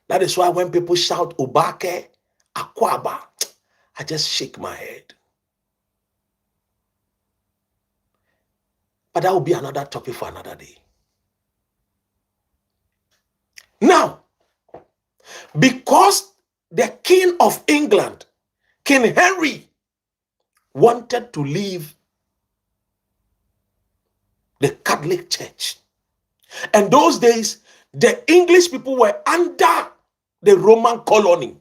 That is why when people shout Obake, Akwaba, I just shake my head. But that will be another topic for another day. Now, because the King of England, King Henry, wanted to leave the Catholic Church. And those days, the English people were under the Roman colony.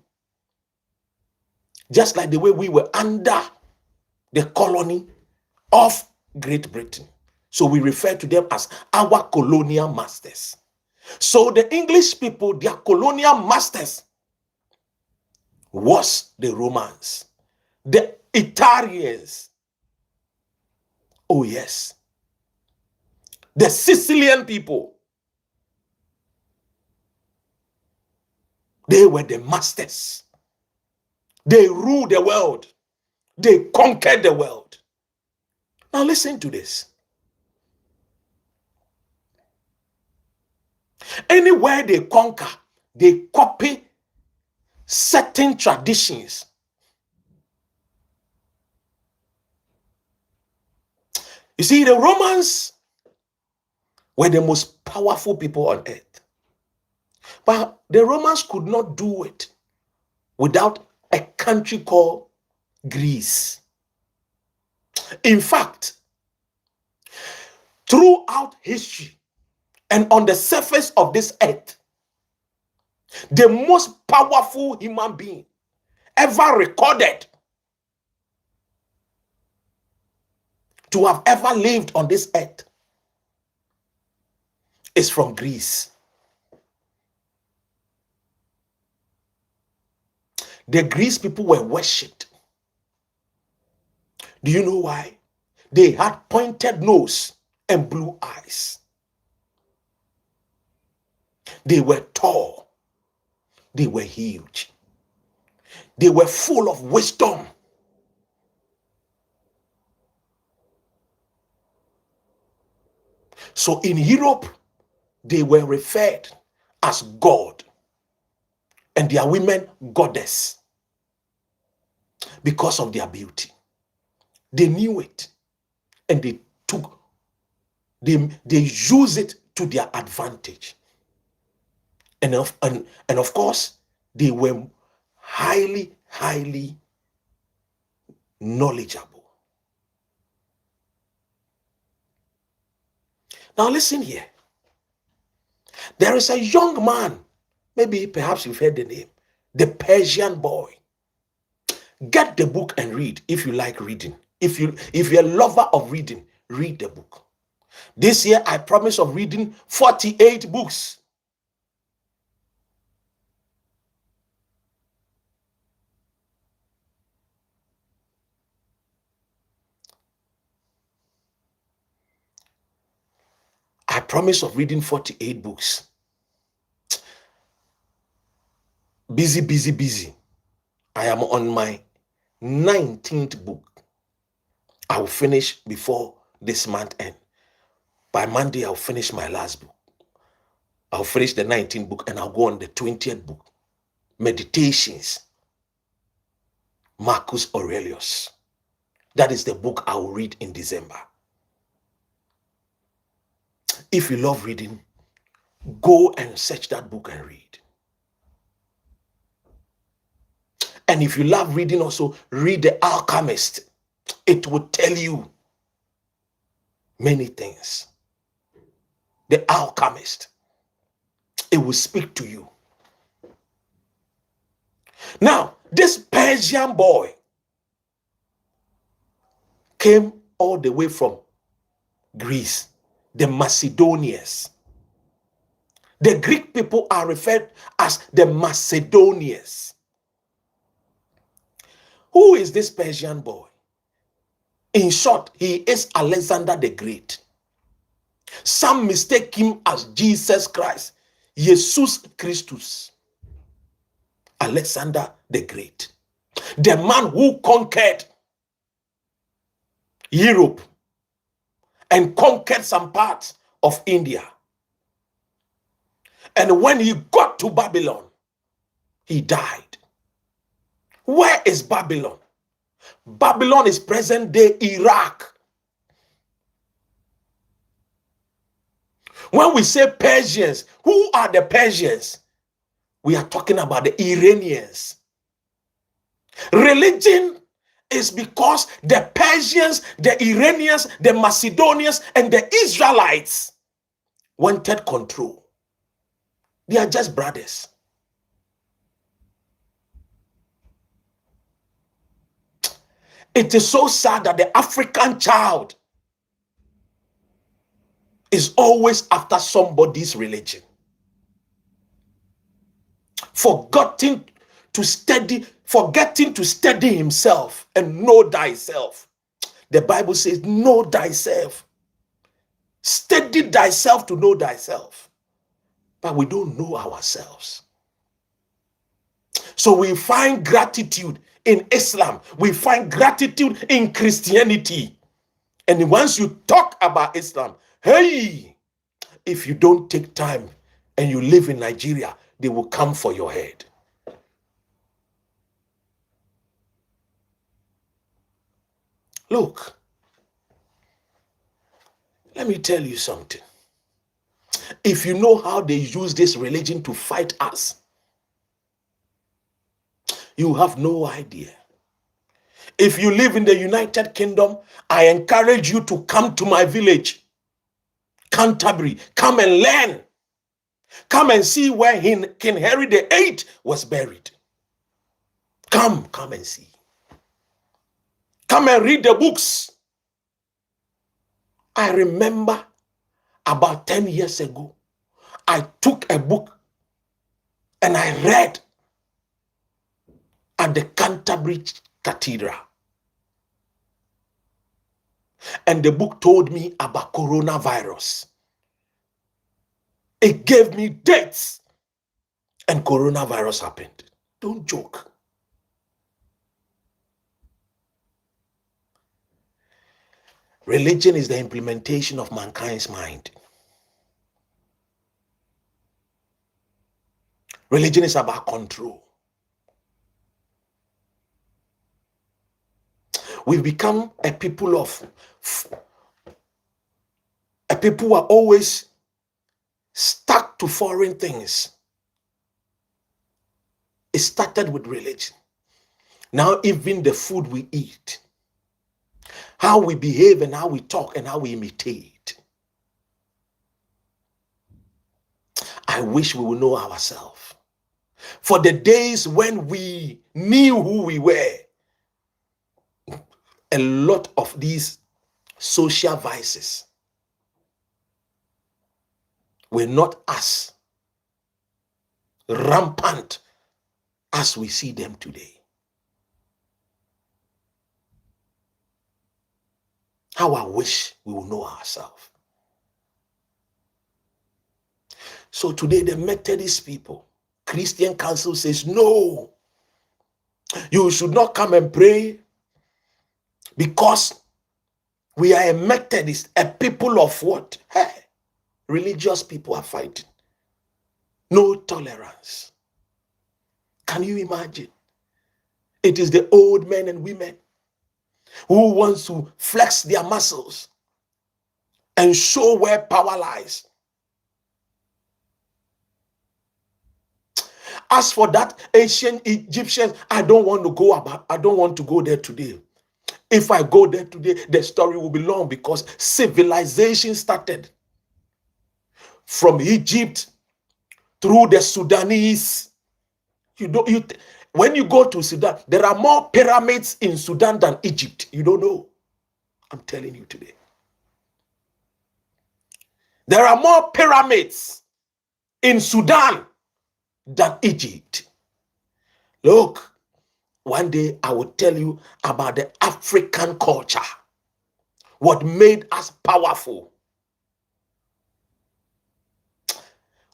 Just like the way we were under the colony of Great Britain. So we refer to them as our colonial masters. So the English people, their colonial masters was the Romans, the Italians. Oh yes. The Sicilian people. They were the masters. They ruled the world. They conquered the world. Now listen to this. Anywhere they conquer, they copy certain traditions. You see, the Romans were the most powerful people on earth. But the Romans could not do it without a country called Greece. In fact, throughout history and on the surface of this earth, the most powerful human being ever recorded to have ever lived on this earth is from Greece. The Greece people were worshipped. Do you know why? They had pointed nose and blue eyes. They were tall. They were huge. They were full of wisdom. So in Europe, they were referred as God, and their women goddess, because of their beauty. They knew it, and they use it to their advantage. And of course, they were highly knowledgeable. Now listen here. There is a young man, maybe perhaps you've heard the name, the Persian boy. Get the book and read if you like reading. If you're a lover of reading, read the book. This year I promise of reading 48 books. I promise of reading 48 books. Busy. I am on my 19th book. I will finish before this month end. By Monday, I'll finish my last book. I'll finish the 19th book and I'll go on the 20th book. Meditations. Marcus Aurelius. That is the book I will read in December. If you love reading, go and search that book and read. And if you love reading also, read The Alchemist. It will tell you many things. The Alchemist. It will speak to you. Now, This Persian boy came all the way from Greece, the Macedonians. The Greek people are referred as the Macedonians. Who is this Persian boy? In short, he is Alexander the Great. Some mistake him as Jesus Christ, Jesus Christus. Alexander the Great, the man who conquered Europe and conquered some parts of India. And when he got to Babylon, he died. Where is Babylon? Babylon is present-day Iraq. When we say Persians, who are the Persians? We are talking about the Iranians. Religion is because the Persians, the Iranians, the Macedonians, and the Israelites wanted control. They are just brothers. It is so sad that the African child is always after somebody's religion, forgetting to study himself and know thyself. The Bible says, know thyself. Study thyself to know thyself. But we don't know ourselves. So we find gratitude in Islam. We find gratitude in Christianity. And once you talk about Islam, hey, if you don't take time and you live in Nigeria, they will come for your head. Look, let me tell you something. If you know how they use this religion to fight us, you have no idea. If you live in the United Kingdom, I encourage you to come to my village, Canterbury. Come and learn. Come and see where King Henry VIII was buried. Come and see. Come and read the books. I remember about 10 years ago, I took a book and I read at the Canterbury Cathedral. And the book told me about coronavirus. It gave me dates, and coronavirus happened. Don't joke. Religion is the implementation of mankind's mind. Religion is about control. We've become a people who are always stuck to foreign things. It started with religion. Now even the food we eat, how we behave and how we talk and how we imitate. I wish we would know ourselves. For the days when we knew who we were, a lot of these social vices were not as rampant as we see them today. How I wish we would know ourselves. So today the Methodist people, Christian Council says, no, you should not come and pray because we are a Methodist, a people of what? Hey, religious people are fighting. No tolerance. Can you imagine? It is the old men and women who wants to flex their muscles and show where power lies. As for that ancient Egyptians, I don't want to go there today. If I go there today, the story will be long because civilization started from Egypt through the Sudanese. When you go to Sudan, there are more pyramids in Sudan than Egypt. You don't know. I'm telling you today. There are more pyramids in Sudan than Egypt. Look, one day I will tell you about the African culture, what made us powerful.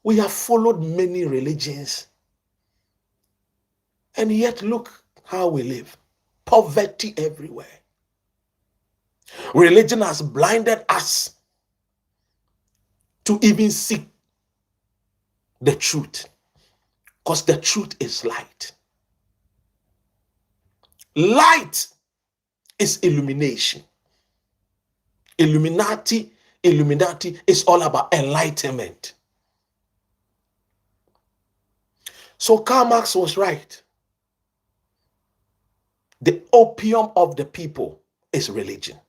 We have followed many religions, and yet look how we live. Poverty everywhere. Religion has blinded us to even seek the truth, because the truth is light. Light is illumination. Illuminati is all about enlightenment. So Karl Marx was right. The opium of the people is religion.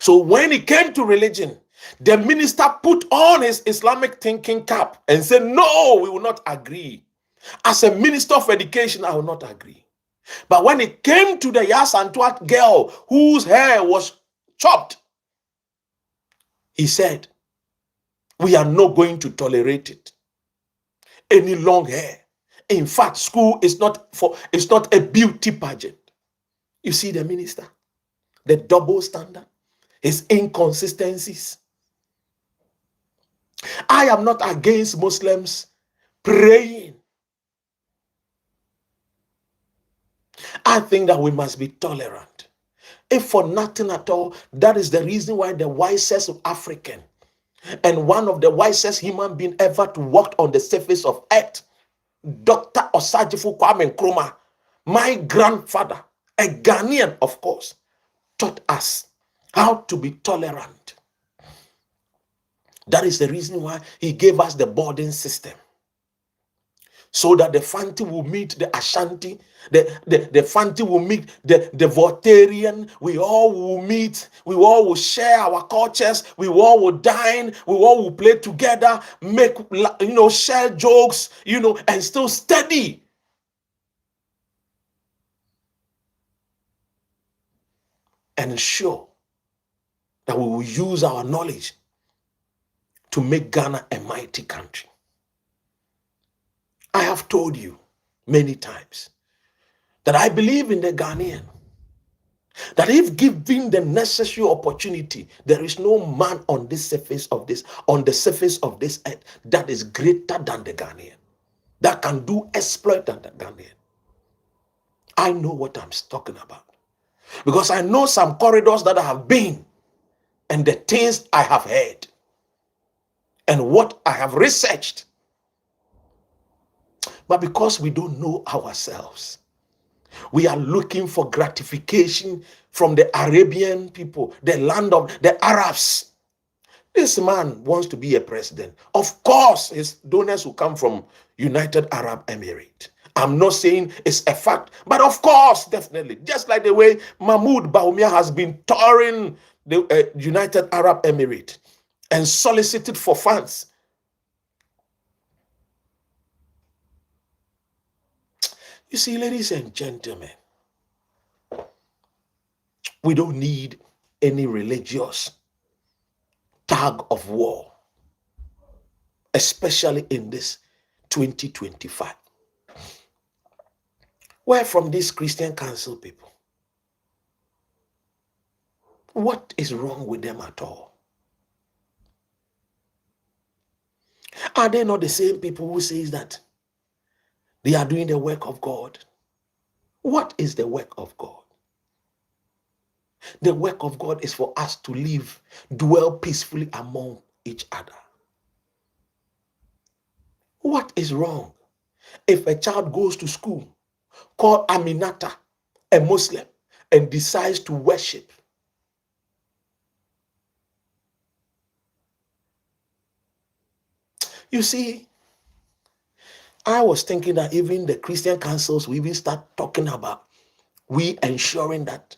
So when it came to religion, the minister put on his Islamic thinking cap and said, no, we will not agree. As a minister of education, I will not agree. But when it came to the Yasantwat girl whose hair was chopped, he said, we are not going to tolerate it. Any long hair. In fact, school is not a beauty pageant. You see the minister, the double standard, his inconsistencies. I am not against Muslims praying. I think that we must be tolerant. If for nothing at all, that is the reason why the wisest African and one of the wisest human beings ever to walk on the surface of earth, Dr. Osagyefo Kwame Nkrumah, my grandfather, a Ghanaian, of course, taught us how to be tolerant. That is the reason why he gave us the boarding system. So that the Fanti will meet the Ashanti, the Fanti will meet the Voltarian, we all will meet, we all will share our cultures, we all will dine, we all will play together, make, share jokes, and still study. And ensure that we will use our knowledge to make Ghana a mighty country. I have told you many times that I believe in the Ghanaian, that if given the necessary opportunity, there is no man on the surface of this earth that is greater than the Ghanaian, that can do exploit than the Ghanaian. I know what I'm talking about, because I know some corridors that I have been, and the things I have heard, and what I have researched. But because we don't know ourselves, we are looking for gratification from the Arabian people, the land of the Arabs. This man wants to be a president. Of course, his donors will come from United Arab Emirates. I'm not saying it's a fact, but of course, definitely. Just like the way Mahmoud Bawumia has been touring the United Arab Emirates and solicited for funds. You see, ladies and gentlemen, we don't need any religious tug of war, especially in this 2025. We're from these Christian Council people. What is wrong with them at all? Are they not the same people who says that they are doing the work of God? What is the work of God? The work of God is for us to live, dwell peacefully among each other. What is wrong if a child goes to school called Aminata, a Muslim, and decides to worship? You see, I was thinking that even the Christian councils will even start talking about we ensuring that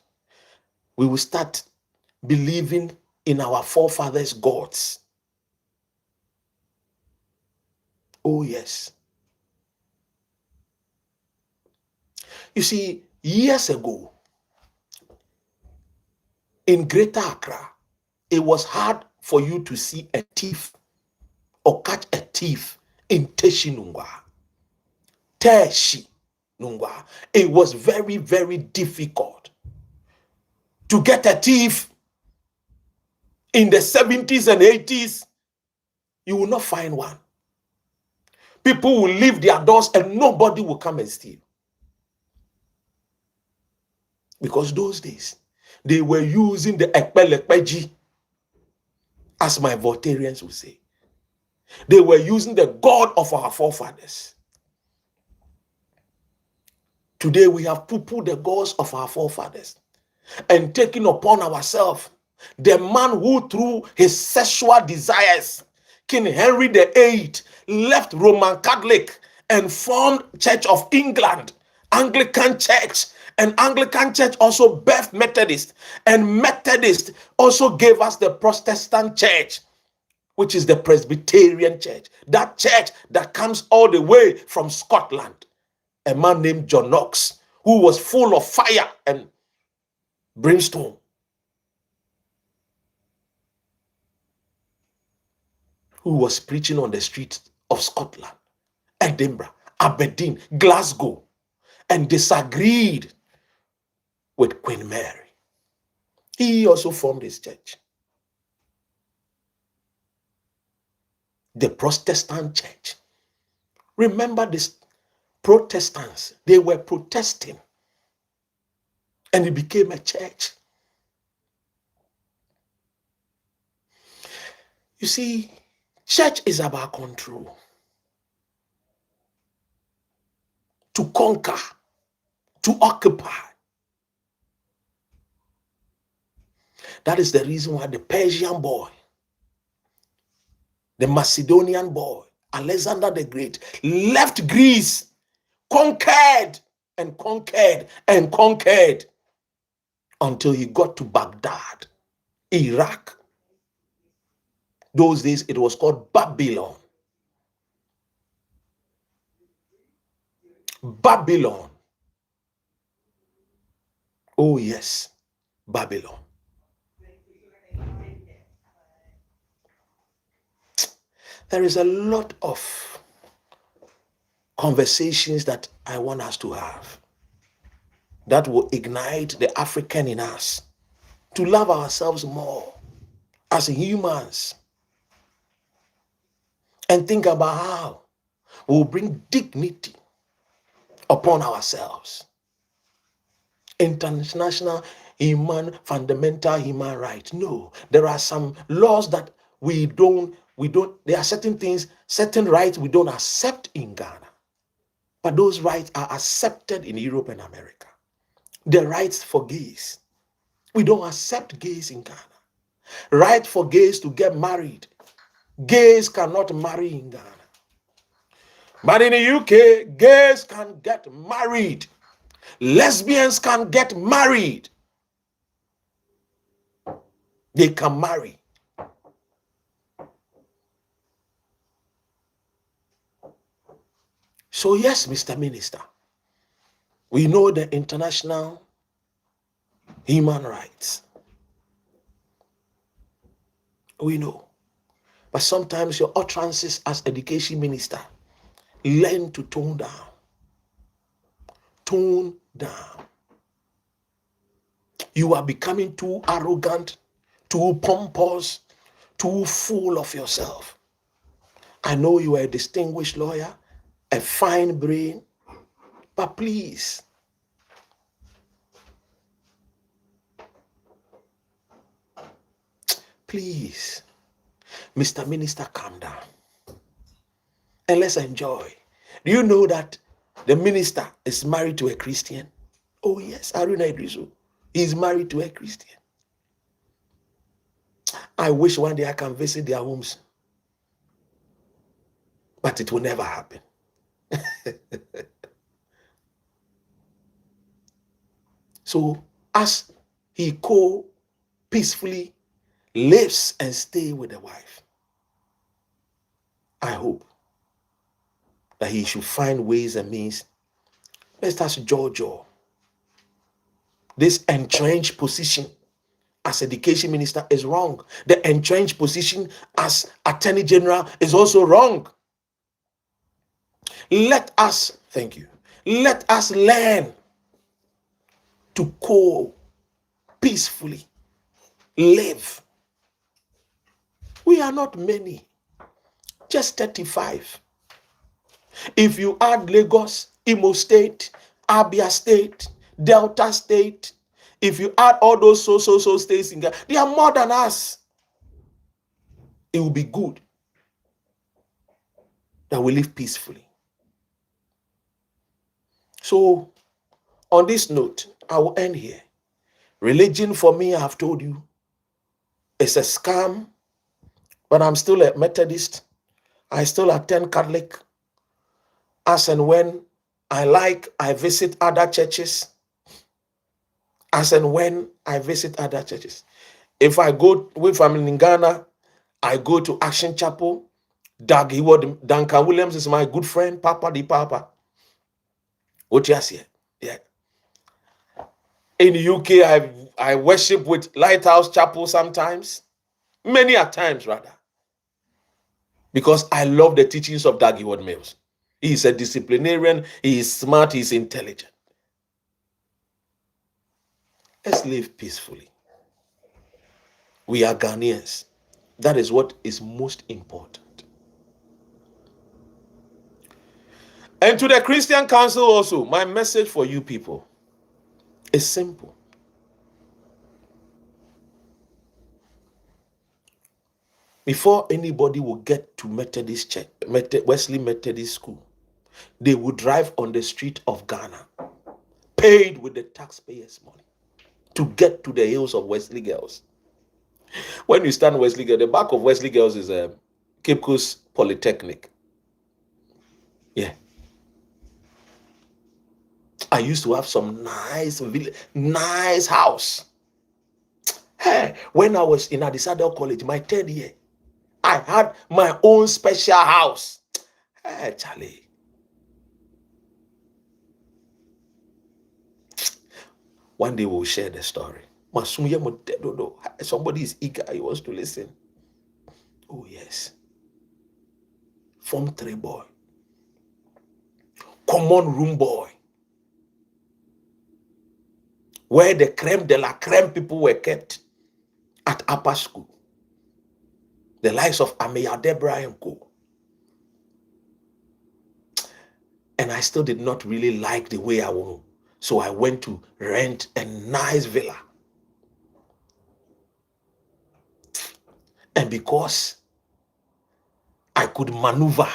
we will start believing in our forefathers' gods. Oh, yes. You see, years ago, in Greater Accra, it was hard for you to see a thief or catch a thief in Teshi Nungwa. Teshi Nungwa. It was very, very difficult to get a thief in the 70s and 80s. You will not find one. People will leave their doors and nobody will come and steal. Because those days, they were using the ekpelepeji, as my Voltarians would say. They were using the God of our forefathers. Today we have poo-pooed the gods of our forefathers and taken upon ourselves the man who, through his sexual desires, King Henry VIII, left Roman Catholic and formed Church of England, Anglican Church. And Anglican Church also birthed Methodist. And Methodist also gave us the Protestant Church, which is the Presbyterian Church. That church that comes all the way from Scotland. A man named John Knox, who was full of fire and brimstone. Who was preaching on the streets of Scotland, Edinburgh, Aberdeen, Glasgow, and disagreed with Queen Mary. He also formed his church. The Protestant Church. Remember this, Protestants, they were protesting and it became a church. You see, church is about control. To conquer, to occupy. That is the reason why the Persian boy, the Macedonian boy, Alexander the Great, left Greece, conquered and conquered and conquered until he got to Baghdad, Iraq. Those days it was called Babylon. Babylon. Oh yes, Babylon. There is a lot of conversations that I want us to have that will ignite the African in us to love ourselves more as humans and think about how we'll bring dignity upon ourselves. International fundamental human rights. No, there are some laws that we don't, there are certain things, certain rights we don't accept in Ghana. But those rights are accepted in Europe and America. The rights for gays. We don't accept gays in Ghana. Right for gays to get married. Gays cannot marry in Ghana. But in the UK, gays can get married. Lesbians can get married. They can marry. So yes, Mr. Minister, we know the international human rights. We know. But sometimes your utterances as education minister, learn to tone down. Tone down. You are becoming too arrogant, too pompous, too full of yourself. I know you are a distinguished lawyer, a fine brain, but please, Mr. Minister, calm down and let's enjoy. Do you know that the minister is married to a Christian? Oh yes, Aruna Idrisu. He is married to a Christian. I wish one day I can visit their homes, but it will never happen. So as he peacefully lives and stay with the wife, I hope that he should find ways and means Let us jojo. This entrenched position as education minister is wrong. The entrenched position as attorney general is also wrong. Let us, thank you, let us learn to peacefully live. We are not many, just 35. If you add Lagos, Imo State, Abia State, Delta State, if you add all those so states in Ghana, they are more than us. It will be good that we live peacefully. So, on this note, I will end here. Religion for me, I have told you, is a scam, but I'm still a Methodist. I still attend Catholic. As and when I visit other churches. As and when I visit other churches. If I'm in Ghana, I go to Action Chapel. Duncan Williams is my good friend, Papa di Papa. What you say? Yeah. In the UK, I worship with Lighthouse Chapel sometimes. Many a times, rather. Because I love the teachings of Dag Heward-Mills. He is a disciplinarian, he is smart, he is intelligent. Let's live peacefully. We are Ghanaians. That is what is most important. And to the Christian Council also, my message for you people is simple. Before anybody will get to Methodist Church, Wesley Methodist School, they will drive on the street of Ghana, paid with the taxpayers' money, to get to the hills of Wesley Girls. When you stand Wesley Girls, the back of Wesley Girls is Cape Coast Polytechnic. Yeah. I used to have some nice house. Hey, when I was in Adisado College, my 3rd year, I had my own special house. Hey, Charlie. One day we'll share the story. Somebody is eager, he wants to listen. Oh, yes. Form 3 boy. Common room boy. Where the creme de la creme people were kept at upper school. The likes of Ameya Deborah and Co. And I still did not really like the way I was. So I went to rent a nice villa. And because I could maneuver,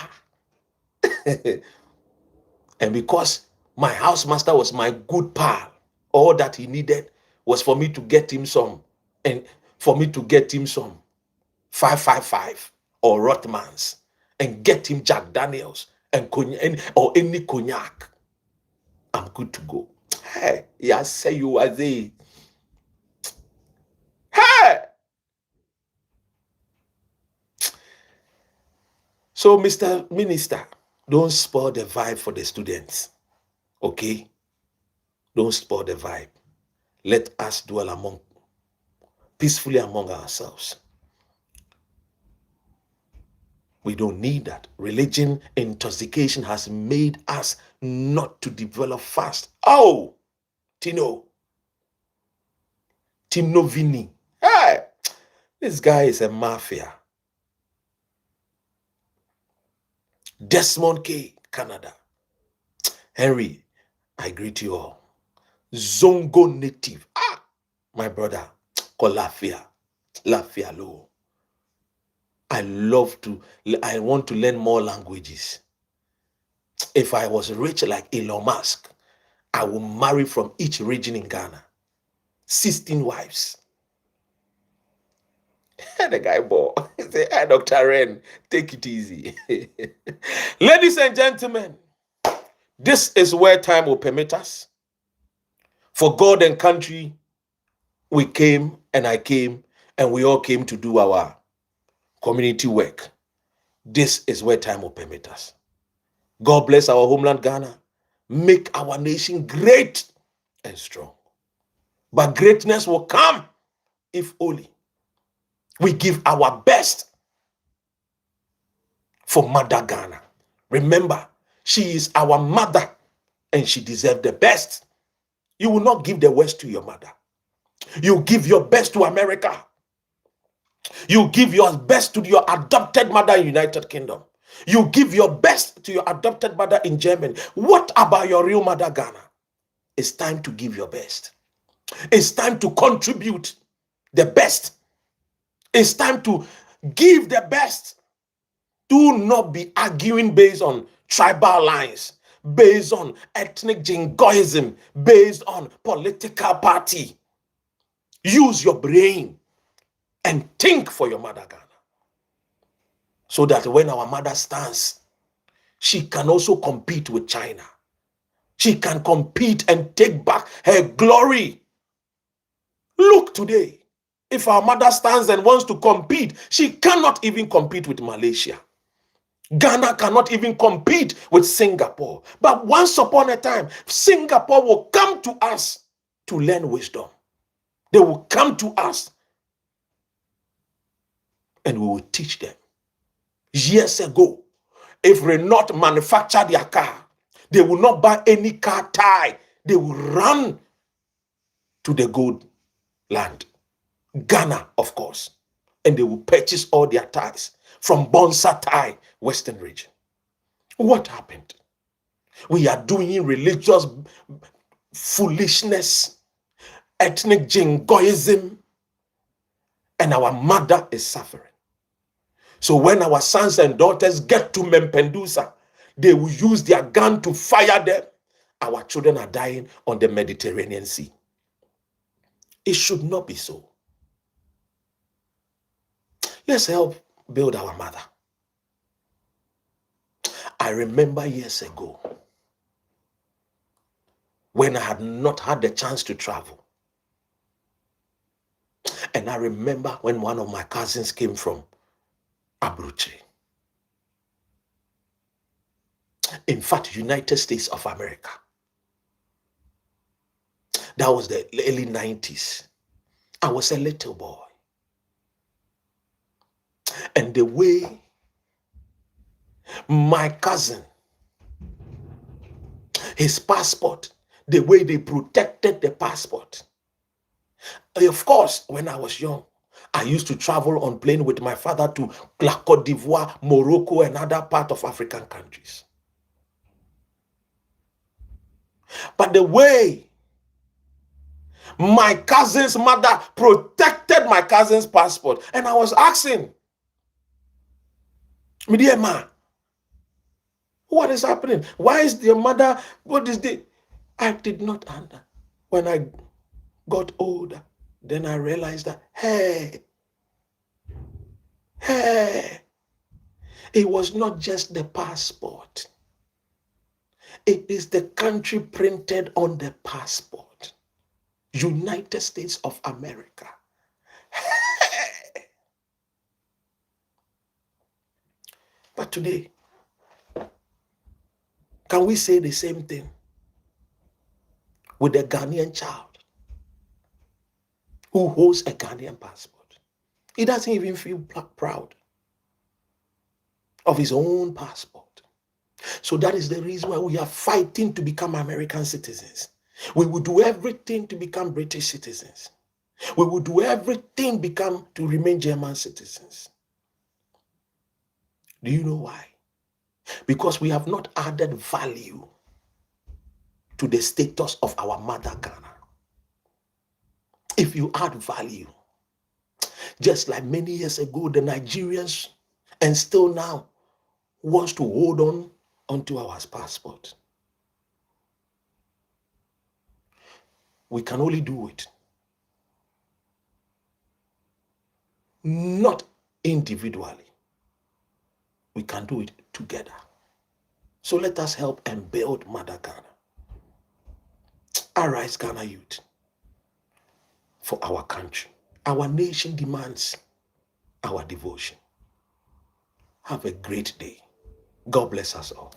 and because my housemaster was my good pal, all that he needed was for me to get him some, and for me to get him some 555 or Rothmans, and get him Jack Daniels and cognac, or any cognac. I'm good to go. Hey, yeah, say you are there. Hey! So, Mr. Minister, don't spoil the vibe for the students. Okay? Don't spoil the vibe. Let us dwell peacefully among ourselves. We don't need that. Religion intoxication has made us not to develop fast. Oh, Tino Vini. Hey, this guy is a mafia. Desmond K, Canada. Henry, I greet you all. Zongo native. My brother, called Lafia Lo. I want to learn more languages. If I was rich like Elon Musk, I would marry from each region in Ghana. 16 wives. And the guy bought. He said, hey, Dr. Ren, take it easy. Ladies and gentlemen, this is where time will permit us. For God and country, we came and I came and we all came to do our community work. This is where time will permit us. God bless our homeland, Ghana. make our nation great and strong. But greatness will come if only we give our best for Mother Ghana. Remember, she is our mother and she deserves the best. You will not give the worst to your mother. You give your best to America. You give your best to your adopted mother in United Kingdom. You give your best to your adopted mother in Germany. What about your real mother, Ghana? It's time to give your best. It's time to contribute the best. It's time to give the best. Do not be arguing based on tribal lines, based on ethnic jingoism, based on political party. Use your brain and think for your mother Ghana. So that when our mother stands, she can also compete with China. She can compete and take back her glory. Look today. If our mother stands and wants to compete, she cannot even compete with Malaysia. Ghana cannot even compete with Singapore. But once upon a time, Singapore will come to us to learn wisdom. They will come to us and we will teach them. Years ago, if Renault manufactured their car, they will not buy any car tie. They will run to the gold land. Ghana, of course. And they will purchase all their ties from Bonsa Thai, Western region. What happened? We are doing religious foolishness, ethnic jingoism, and our mother is suffering. So when our sons and daughters get to Mempendusa, they will use their gun to fire them. Our children are dying on the Mediterranean Sea. It should not be so. Let's help build our mother. I remember years ago when I had not had the chance to travel. And I remember when one of my cousins came from Abuja. In fact, United States of America. That was the early 90s. I was a little boy. And the way my cousin, his passport, the way they protected the passport. Of course, when I was young, I used to travel on plane with my father to La Côte d'Ivoire, Morocco, and other parts of African countries. But the way my cousin's mother protected my cousin's passport, and I was asking, my dear ma, what is happening? Why is your mother, what is the... I did not understand. When I got older, then I realized that, hey, it was not just the passport. It is the country printed on the passport. United States of America. But today, can we say the same thing with a Ghanaian child who holds a Ghanaian passport? He doesn't even feel proud of his own passport. So that is the reason why we are fighting to become American citizens. We will do everything to become British citizens. We will do everything to remain German citizens. Do you know why? Because we have not added value to the status of our mother Ghana. If you add value, just like many years ago, the Nigerians, and still now, wants to hold on onto our passport. We can only do it not individually. We can do it together. So let us help and build Mother Ghana. Arise, Ghana youth, for our country. Our nation demands our devotion. Have a great day. God bless us all.